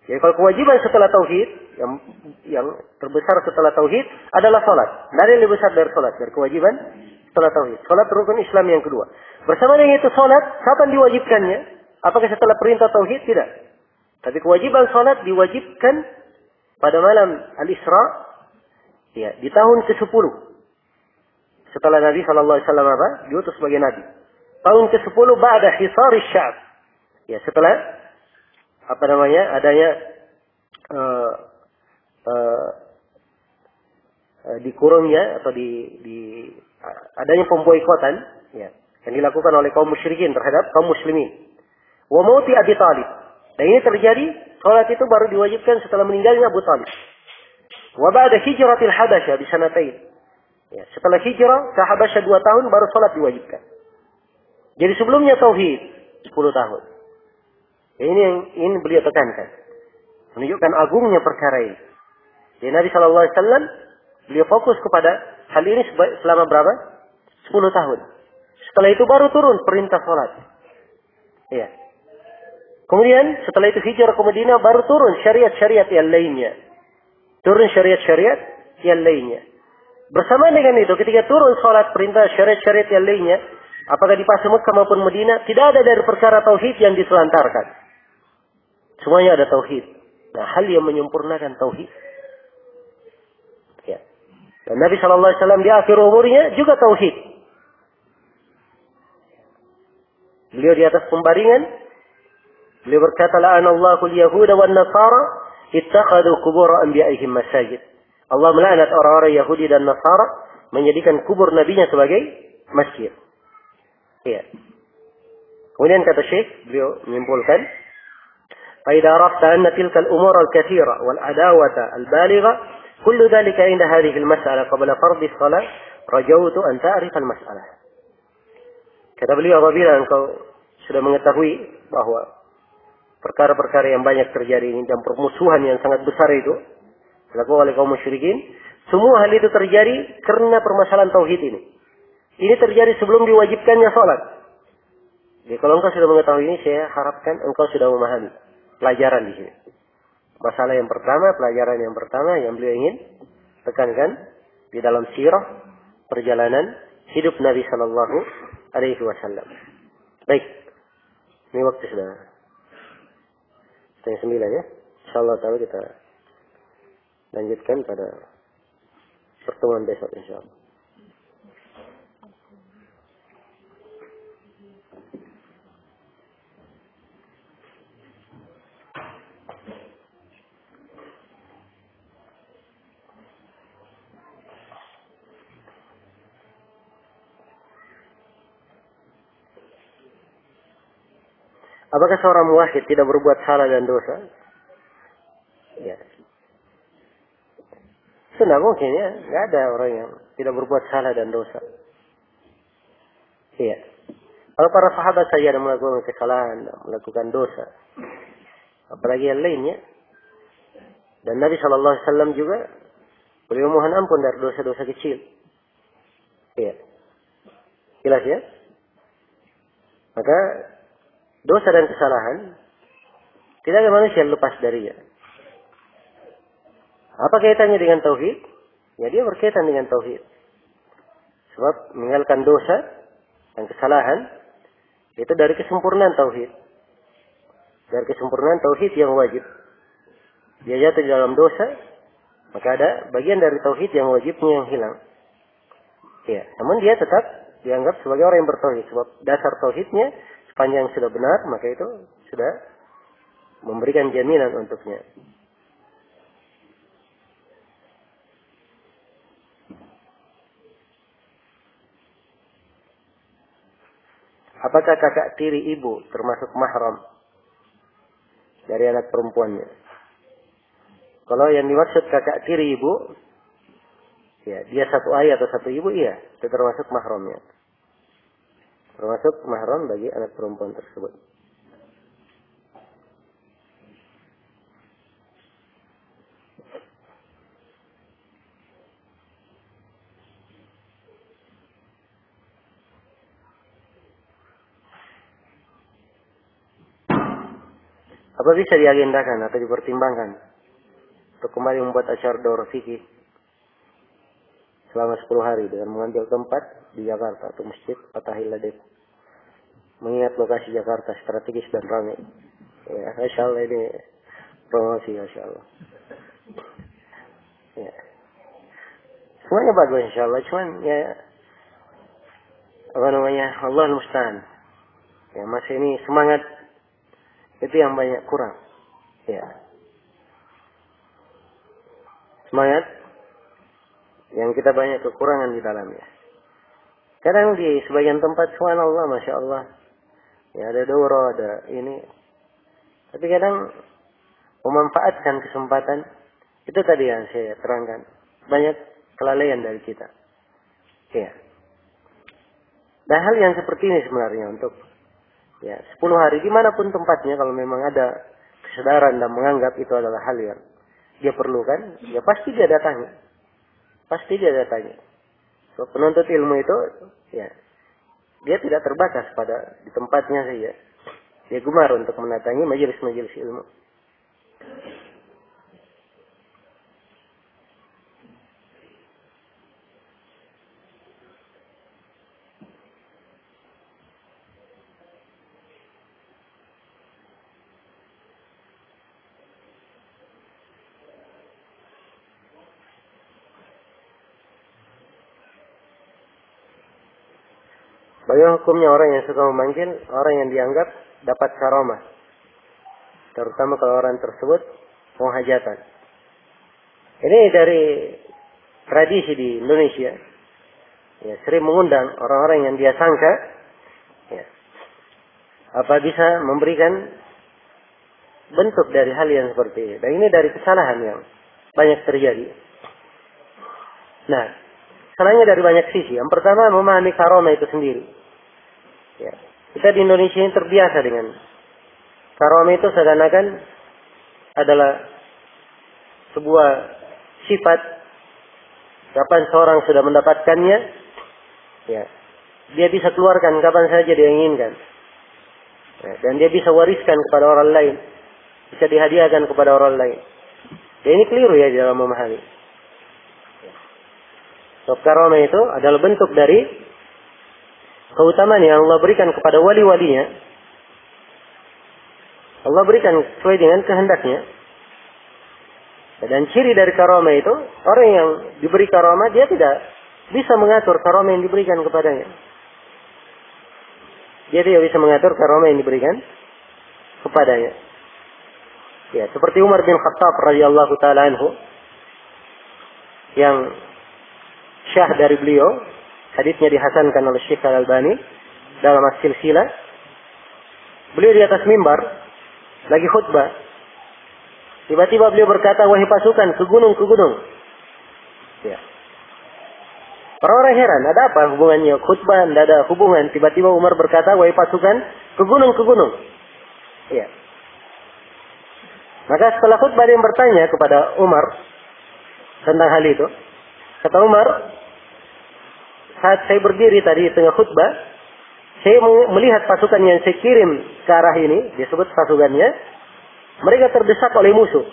Jadi kalau kewajiban setelah tauhid yang terbesar setelah tauhid adalah salat. Tidak ada yang lebih besar dari salat, dari kewajiban setelah tauhid. Salat rukun Islam yang kedua. Bersama dengan itu salat, kapan diwajibkannya? Apakah setelah perintah tauhid? Tidak. Tapi kewajiban salat diwajibkan pada malam Al-Isra ya, di tahun ke-10. Setelah Nabi sallallahu alaihi wasallam diutus sebagai nabi. Tahun ke-10 ba'da hisari sya'b. Ya, setelah adanya dikurungnya atau adanya pemboikotan ya, yang dilakukan oleh kaum musyrikin terhadap kaum muslimin. Wa mauti Abi Thalib. Dan ini terjadi, salat itu baru diwajibkan setelah meninggalnya Abu Thalib. Wa ba'da hijratil Habasyah bi sanatain. Ya, setelah hijrah ke Habasyah 2 tahun baru salat diwajibkan. Jadi sebelumnya tauhid 10 tahun. Ini yang ingin beliau tekankan. Menunjukkan agungnya perkara ini. Jadi Nabi SAW, beliau fokus kepada hal ini selama berapa? 10 tahun. Setelah itu baru turun perintah salat. Ya. Kemudian setelah itu hijrah ke Madinah baru turun syariat-syariat yang lainnya. Turun syariat-syariat yang lainnya. Bersama dengan itu ketika turun salat perintah syariat-syariat yang lainnya, apakah di pasar Mekah maupun Madinah, tidak ada dari perkara tauhid yang ditelantarkan. Semuanya ada tauhid. Nah, hal yang menyempurnakan tauhid. Ya. Dan Nabi SAW di akhir umurnya juga tauhid. Beliau di atas pembaringan, beliau berkata, la'anallahu al-yahuda wan nasara ittakhadhu qubur anbiya'ihim masajid. Allah melaknat orang-orang Yahudi dan Nasara menjadikan kubur nabinya sebagai masjid. Ya. Kemudian kata Syekh, beliau menyimpulkan, فإذا عرفت أن تلك الأمور الكثيرة والعداوة البالغة كل ذلك عند هذه المسألة قبل فرض الصلاة رجوت أن تعرف المسألة. Kata beliau, apabila engkau sudah mengetahui bahwa perkara-perkara yang banyak terjadi ini dan permusuhan yang sangat besar itu dilakukan oleh kaum musyrikin, semua hal itu terjadi karena permasalahan tauhid ini. Ini terjadi sebelum diwajibkannya salat. Jadi kalau engkau sudah mengetahui ini, saya harapkan engkau sudah memahami pelajaran di sini. Masalah yang pertama, pelajaran yang pertama yang beliau ingin tekankan di dalam sirah perjalanan hidup Nabi Sallallahu Alaihi Wasallam. Baik, ini waktu sudah 9:30 ya. Insyaallah taala kita lanjutkan pada pertemuan besok insyaallah. Apakah seorang muwahhid tidak berbuat salah dan dosa? Ya. Sudah mungkin ya. Tidak ada orang yang tidak berbuat salah dan dosa. Iya. Kalau para sahabat saja yang melakukan kesalahan, melakukan dosa. Apalagi yang lainnya. Dan Nabi SAW juga beliau mohon ampun dari dosa-dosa kecil. Iya. Jelas ya? Maka dosa dan kesalahan tidak ada manusia yang lepas darinya. Apa kaitannya dengan tauhid? Ya dia berkaitan dengan tauhid. Sebab meninggalkan dosa dan kesalahan itu dari kesempurnaan tauhid. Dari kesempurnaan tauhid yang wajib. Dia jatuh di dalam dosa, maka ada bagian dari tauhid yang wajibnya yang hilang. Ya, namun dia tetap dianggap sebagai orang yang bertauhid. Sebab dasar tauhidnya sepanjang sudah benar, maka itu sudah memberikan jaminan untuknya. Apakah kakak tiri ibu termasuk mahram dari anak perempuannya? Kalau yang dimaksud kakak tiri ibu, ya dia satu ayah atau satu ibu, iya, itu termasuk mahramnya. Termasuk mahram bagi anak perempuan tersebut. Apa bisa diagendakan atau dipertimbangkan untuk kembali membuat acara daurah fikih selama 10 hari dengan mengambil tempat di Jakarta atau masjid Fatahillah Depok, mengingat lokasi Jakarta strategis dan ramai. Ya, Masya Allah ini promosi, Masya Allah. Ya. Semuanya bagus Insya Allah, cuman ya apa namanya, Allah al-Musta'an. Ya, masih ini semangat itu yang banyak kurang. Ya. Semangat yang kita banyak kekurangan di dalamnya. Kadang di sebagian tempat, subhanallah, Masya Allah, ya ada daurah, ada ini. Tapi kadang memanfaatkan kesempatan, itu tadi yang saya terangkan. Banyak kelalaian dari kita. Ya. Dan hal yang seperti ini sebenarnya untuk ya 10 hari dimanapun tempatnya, kalau memang ada kesadaran dan menganggap itu adalah hal yang dia perlukan, ya pasti dia datangi. Pasti dia datangi. So, penuntut ilmu itu, ya, dia tidak terbatas pada di tempatnya saja. Dia gemar untuk mendatangi majelis-majelis ilmu. Bagaimana hukumnya orang yang suka memanggil orang yang dianggap dapat karamah, terutama kalau orang tersebut mau hajatan? Ini dari tradisi di Indonesia, ya, sering mengundang orang-orang yang dia sangka, ya, apa bisa memberikan bentuk dari hal yang seperti ini. Dan ini dari kesalahan yang banyak terjadi. Nah, salahnya dari banyak sisi. Yang pertama, memahami karamah itu sendiri. Ya. Kita di Indonesia ini terbiasa dengan karamah itu seakan-akan adalah sebuah sifat. Kapan seorang sudah mendapatkannya, ya, dia bisa keluarkan kapan saja dia inginkan. Ya, dan dia bisa wariskan kepada orang lain, bisa dihadiahkan kepada orang lain. Dan ini keliru ya dalam memahami. So, karamah itu adalah bentuk dari keutamaan yang Allah berikan kepada wali-walinya. Allah berikan sesuai dengan kehendaknya. Dan ciri dari karamah itu, orang yang diberi karamah, dia tidak bisa mengatur karamah yang diberikan kepadanya. Dia tidak bisa mengatur karamah yang diberikan kepadanya. Ya, seperti Umar bin Khattab radhiyallahu taala anhu, yang syah dari beliau, hadisnya dihasankan oleh Syekh Al-Albani dalam As-Silsilah. Beliau di atas mimbar lagi khutbah. Tiba-tiba beliau berkata, "Wahai pasukan, ke gunung, ke gunung." Ya. Orang-orang heran, ada apa hubungannya khutbah? Tidak ada hubungan. Tiba-tiba Umar berkata, "Wahai pasukan, ke gunung, ke gunung." Ya. Maka setelah khutbah dia bertanya kepada Umar tentang hal itu. Kata Umar, saat saya berdiri tadi di tengah khutbah, saya melihat pasukan yang saya kirim ke arah ini, disebut pasukannya, mereka terdesak oleh musuh.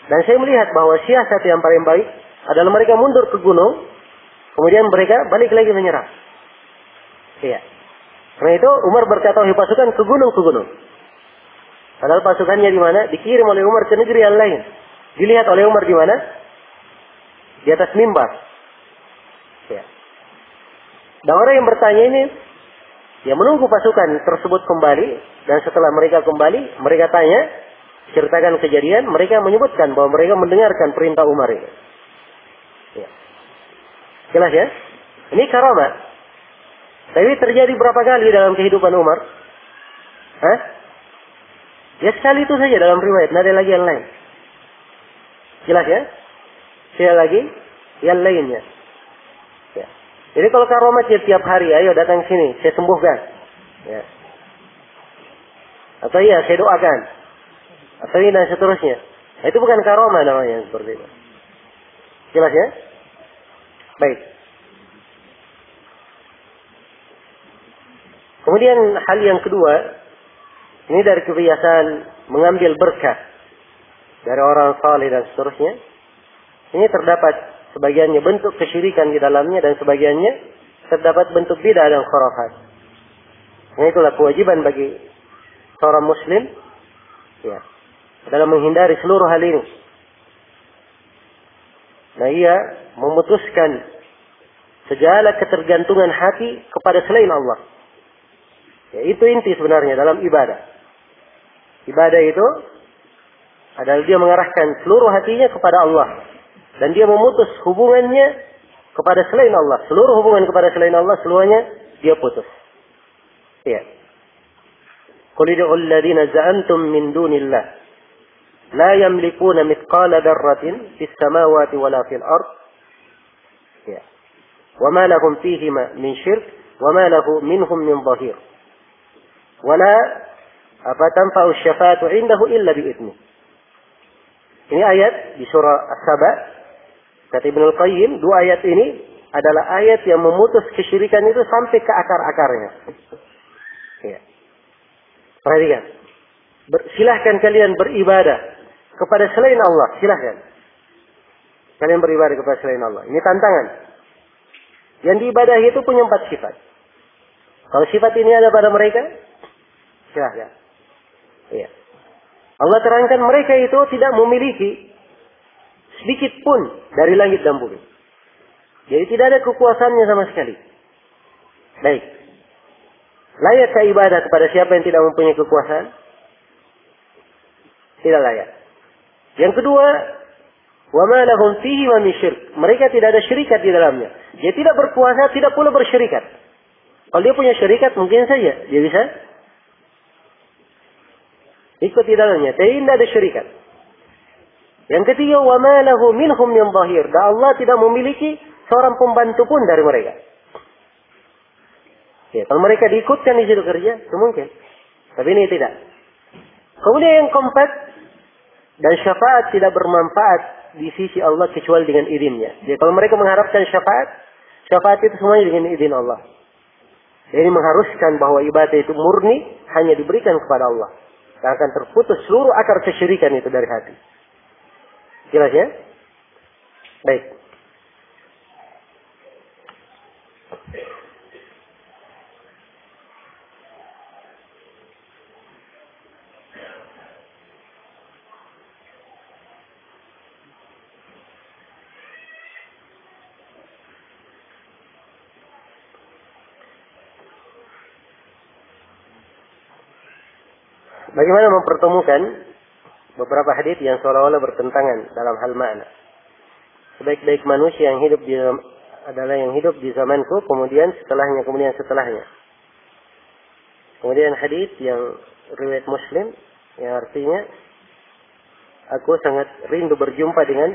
Dan saya melihat bahwa siasat yang paling baik adalah mereka mundur ke gunung, kemudian mereka balik lagi menyerang. Iya. Karena itu Umar berkata, "Wahai pasukan, ke gunung. Padahal pasukannya di mana? Dikirim oleh Umar ke negeri yang lain. Dilihat oleh Umar di mana? Di atas mimbar. Ya. Dan orang yang bertanya ini, ya menunggu pasukan tersebut kembali. Dan setelah mereka kembali, mereka tanya, ceritakan kejadian. Mereka menyebutkan bahwa mereka mendengarkan perintah Umar ini. Ya. Jelas ya? Ini karamah. Tapi terjadi berapa kali dalam kehidupan Umar? Hah? Ya sekali itu saja dalam riwayat. Tidak ada lagi yang lain. Jelas ya? Sekali lagi yang lainnya. Ya. Jadi kalau karamah tiap hari, ayo datang sini, saya sembuhkan. Ya. Atau iya, saya doakan. Atau ini dan seterusnya. Nah, itu bukan karamah namanya seperti itu. Jelas ya? Baik. Kemudian hal yang kedua, ini dari kebiasaan mengambil berkah dari orang saleh dan seterusnya. Ini terdapat sebagiannya bentuk kesyirikan di dalamnya dan sebagiannya terdapat bentuk bid'ah dan khurafat. Nah, itulah kewajiban bagi seorang muslim ya, dalam menghindari seluruh hal ini. Nah, ia memutuskan segala ketergantungan hati kepada selain Allah. Ya, itu inti sebenarnya dalam ibadah. Ibadah itu adalah dia mengarahkan seluruh hatinya kepada Allah. Dan dia memutus hubungannya kepada selain Allah. Seluruh hubungan kepada selain Allah, seluruhnya dia putus. Ya. Qul ud'ul ladzina za'antum min dunillah la yamlikuna mithqala dzarratin fis samawati wala fil ard. Ya. Wa ma lahum fihima min syirk wa ma lahu minhum min dhahir. Wala tanfa'u syafa'atu 'indahu illa bi'idnih. Ini ayat di surah As-Saba. Kata Ibnu Al-Qayyim, dua ayat ini adalah ayat yang memutus kesyirikan itu sampai ke akar-akarnya. Ya. Perhatikan. Silahkan kalian beribadah kepada selain Allah. Silahkan. Kalian beribadah kepada selain Allah. Ini tantangan. Yang diibadahi itu punya 4 sifat. Kalau sifat ini ada pada mereka, silahkan. Ya. Allah terangkan mereka itu tidak memiliki sedikit pun dari langit dan bumi. Jadi tidak ada kekuasaannya sama sekali. Baik. Layakkah ibadah kepada siapa yang tidak mempunyai kekuasaan? Tidak layak. Yang kedua, wa ma lahum fihi ma min syirk. Mereka tidak ada syirikat di dalamnya. Dia tidak berkuasa, tidak pula bersyirikat. Kalau dia punya syirikat, mungkin saja dia bisa ikut di dalamnya. Tapi tidak ada syirikat. Yang ketiga, wa ma lahu minhum min dhahir. Dan Allah tidak memiliki seorang pembantu pun dari mereka. Ya, kalau mereka diikutkan di situ kerja, itu mungkin. Tapi ini tidak. Kemudian yang keempat, dan syafaat tidak bermanfaat di sisi Allah kecuali dengan izinnya. Jadi kalau mereka mengharapkan syafaat itu semuanya dengan izin Allah. Jadi mengharuskan bahwa ibadah itu murni hanya diberikan kepada Allah. Dan akan terputus seluruh akar kesyirikan itu dari hati. Jelas ya? Baik. Bagaimana mempertemukan beberapa hadis yang seolah-olah bertentangan dalam hal makna? Sebaik-baik manusia yang hidup adalah yang hidup di zamanku, kemudian setelahnya. Kemudian hadis yang riwayat Muslim, yang artinya aku sangat rindu berjumpa dengan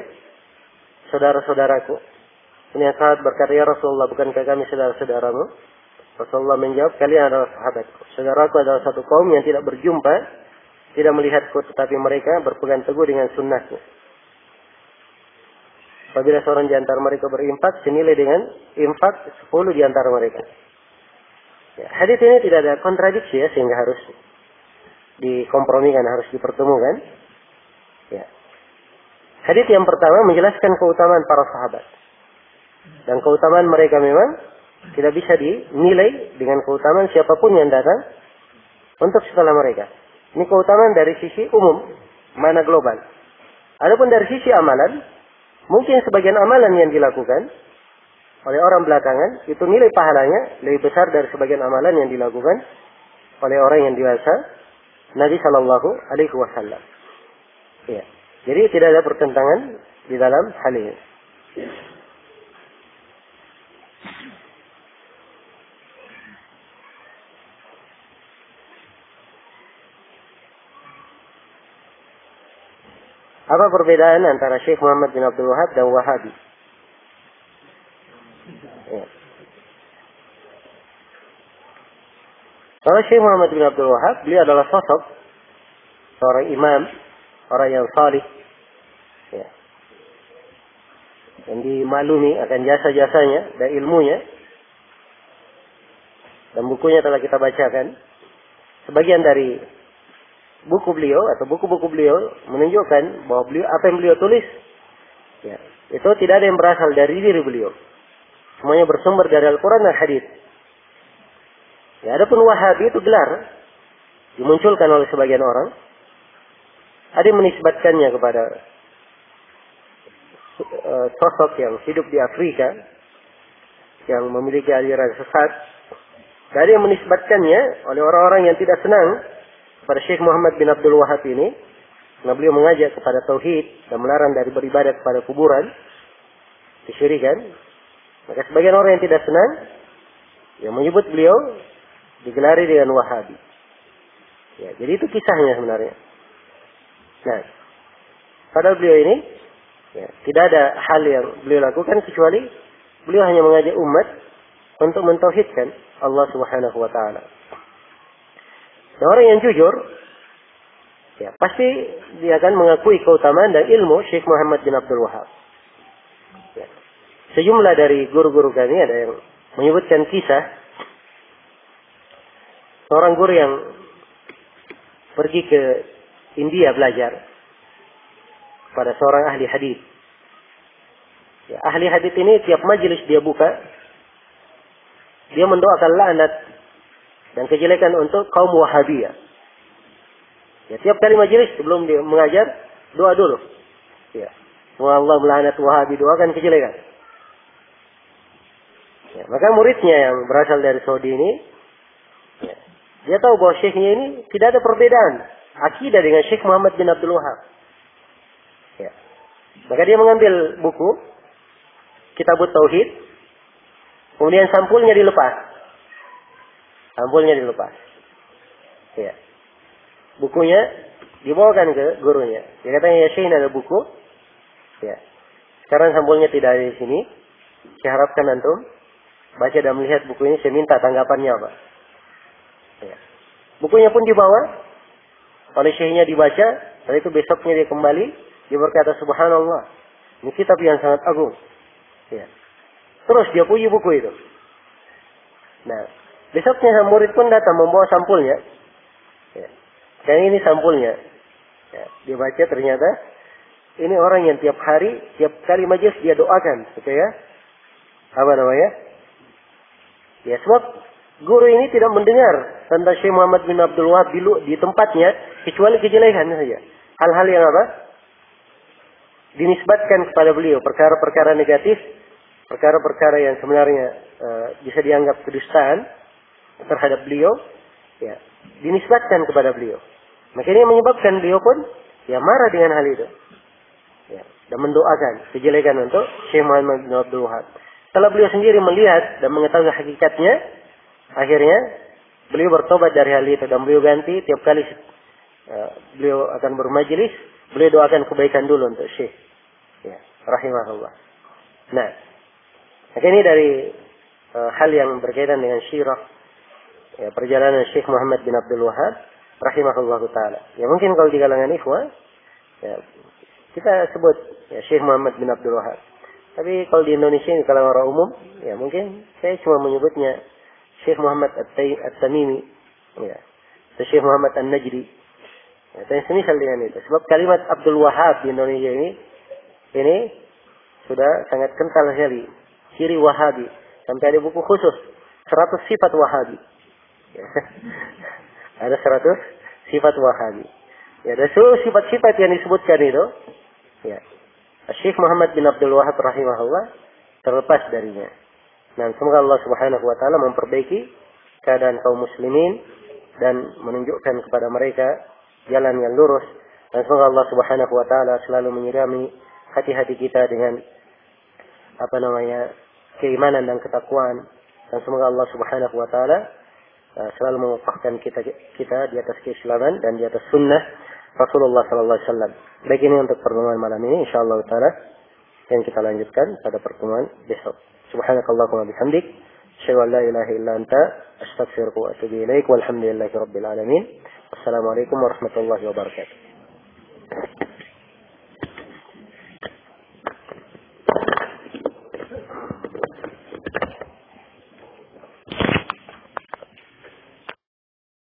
saudara-saudaraku. Ini sahabat berkata, ya Rasulullah, bukankah kami saudara-saudaramu? Rasulullah menjawab, kalian adalah sahabatku. Saudaraku adalah satu kaum yang tidak berjumpa, tidak melihatku, tetapi mereka berpegang teguh dengan sunnahku. Apabila seorang di antara mereka berinfak, senilai dengan infak 10 di antara mereka. Ya, hadis ini tidak ada kontradiksi ya, sehingga harus dikompromikan, harus dipertemukan. Ya. Hadits yang pertama menjelaskan keutamaan para sahabat. Dan keutamaan mereka memang tidak bisa dinilai dengan keutamaan siapapun yang datang untuk setelah mereka. Ini keutamaan dari sisi umum, mana global. Adapun dari sisi amalan, mungkin sebagian amalan yang dilakukan oleh orang belakangan, itu nilai pahalanya lebih besar dari sebagian amalan yang dilakukan oleh orang yang dewasa Nabi Shallallahu Alaihi Wasallam. Ya. Jadi tidak ada pertentangan di dalam hal ini. Apa perbedaan antara Syekh Muhammad bin Abdul Wahab dan Wahabi? Ya. Kalau Syekh Muhammad bin Abdul Wahab, beliau adalah sosok seorang imam, orang yang salih, ya, yang dimaklumi akan jasa-jasanya dan ilmunya, dan bukunya telah kita bacakan. Sebagian dari buku beliau atau buku-buku beliau menunjukkan bahwa beliau, apa yang beliau tulis, ya, itu tidak ada yang berasal dari diri beliau. Semuanya bersumber dari Al-Quran dan Hadits. Ya, adapun Wahabi itu gelar dimunculkan oleh sebagian orang. Ada yang menisbatkannya kepada sosok yang hidup di Afrika yang memiliki aliran sesat. Dan ada yang menisbatkannya oleh orang-orang yang tidak senang pada Syekh Muhammad bin Abdul Wahab ini, karena beliau mengajak kepada tauhid dan melarang dari beribadah kepada kuburan, kesyirikan. Maka sebagian orang yang tidak senang yang menyebut beliau digelari dengan Wahabi. Ya, jadi itu kisahnya sebenarnya. Nah, padahal beliau ini, ya, tidak ada hal yang beliau lakukan kecuali beliau hanya mengajak umat untuk mentauhidkan Allah Subhanahu wa taala. Nah, orang yang jujur, ya, pasti dia akan mengakui keutamaan dan ilmu Syekh Muhammad bin Abdul Wahab. Ya. Sejumlah dari guru-guru kami ada yang menyebutkan kisah seorang guru yang pergi ke India belajar pada seorang ahli hadis. Ya, ahli hadis ini tiap majelis dia buka, dia mendoakan laknat dan kejelekan untuk kaum Wahabiyah. Ya, tiap kali majelis sebelum dia mengajar, doa dulu. Ya, semoga Allah melaknat Wahabi, doakan kejelekan. Ya, maka muridnya yang berasal dari Saudi ini, ya, dia tahu bahwa syekhnya ini tidak ada perbedaan akidah dengan Syekh Muhammad bin Abdul Wahab. Ya. Maka dia mengambil buku Kitabut Tauhid, kemudian sampulnya dilepas. Sampulnya dilepas. Ya. Bukunya dibawakan ke gurunya. Dia katanya, ya Syekh, ini ada buku. Ya. Sekarang sampulnya tidak ada di sini. Saya harapkan antum baca dan melihat buku ini. Saya minta tanggapannya apa. Ya. Bukunya pun dibawa oleh Syekhnya, dibaca. Setelah itu besoknya dia kembali. Dia berkata, subhanallah, ini kitab yang sangat agung. Ya. Terus dia puji buku itu. Nah, besoknya murid pun datang membawa sampulnya. Ya. Dan ini sampulnya. Ya. Dia baca, ternyata ini orang yang tiap hari, tiap kali majelis dia doakan supaya apa namanya? Ya, sebab guru ini tidak mendengar tentang Syekh Muhammad bin Abdul Wahab di tempatnya kecuali kejelekan saja. Hal-hal yang apa? Dinisbatkan kepada beliau, perkara-perkara negatif, perkara-perkara yang sebenarnya bisa dianggap kedustaan terhadap beliau, ya, dinisbatkan kepada beliau. Maka ini menyebabkan beliau pun ya marah dengan hal itu, ya, dan mendoakan kejelekan untuk Syekh Muhammad bin Abdul Wahab. Setelah beliau sendiri melihat dan mengetahui hakikatnya, akhirnya beliau bertobat dari hal itu dan beliau ganti tiap kali beliau akan bermajelis, beliau doakan kebaikan dulu untuk Syekh, ya, rahimahullah. Nah, ini dari hal yang berkaitan dengan syirah, ya, perjalanan Syekh Muhammad bin Abdul Wahab rahimahullah taala. Ya, mungkin kalau di kalangan ikhwah, ya, kita sebut ya Syekh Muhammad bin Abdul Wahab. Tapi kalau di Indonesia ini kalau orang umum, ya mungkin saya cuma menyebutnya Syekh Muhammad At-Tamimi, ya, atau Syekh Muhammad An-Najdi. Ya, dan semisal dengan itu. Sebab kalimat Abdul Wahab di Indonesia ini Ini sudah sangat kental sekali. Ciri Wahabi. Sampai ada buku khusus. 100 sifat Wahabi. Ya. Ada 100 sifat Wahabi. Ya, ada seluruh sifat-sifat yang disebutkan itu. Ya. Syekh Muhammad bin Abdul Wahab rahimahullah terlepas darinya. Nah, semoga Allah Subhanahu wa taala memperbaiki keadaan kaum muslimin dan menunjukkan kepada mereka jalan yang lurus. Dan semoga Allah Subhanahu wa taala selalu menyirami hati-hati kita dengan keimanan dan ketakwaan. Dan semoga Allah Subhanahu wa taala selalu mewafaqkan kita di atas keislaman dan di atas sunnah Rasulullah sallallahu alaihi wasallam. Baik, ini untuk pertemuan malam ini insyaallah taala yang kita lanjutkan pada pertemuan besok. Subhanakallahumma bihamdik, asyhadu an la ilaha illa anta, astaghfiruka wa atubu ilaik. Walhamdulillahirabbil alamin. Wassalamualaikum warahmatullahi wabarakatuh.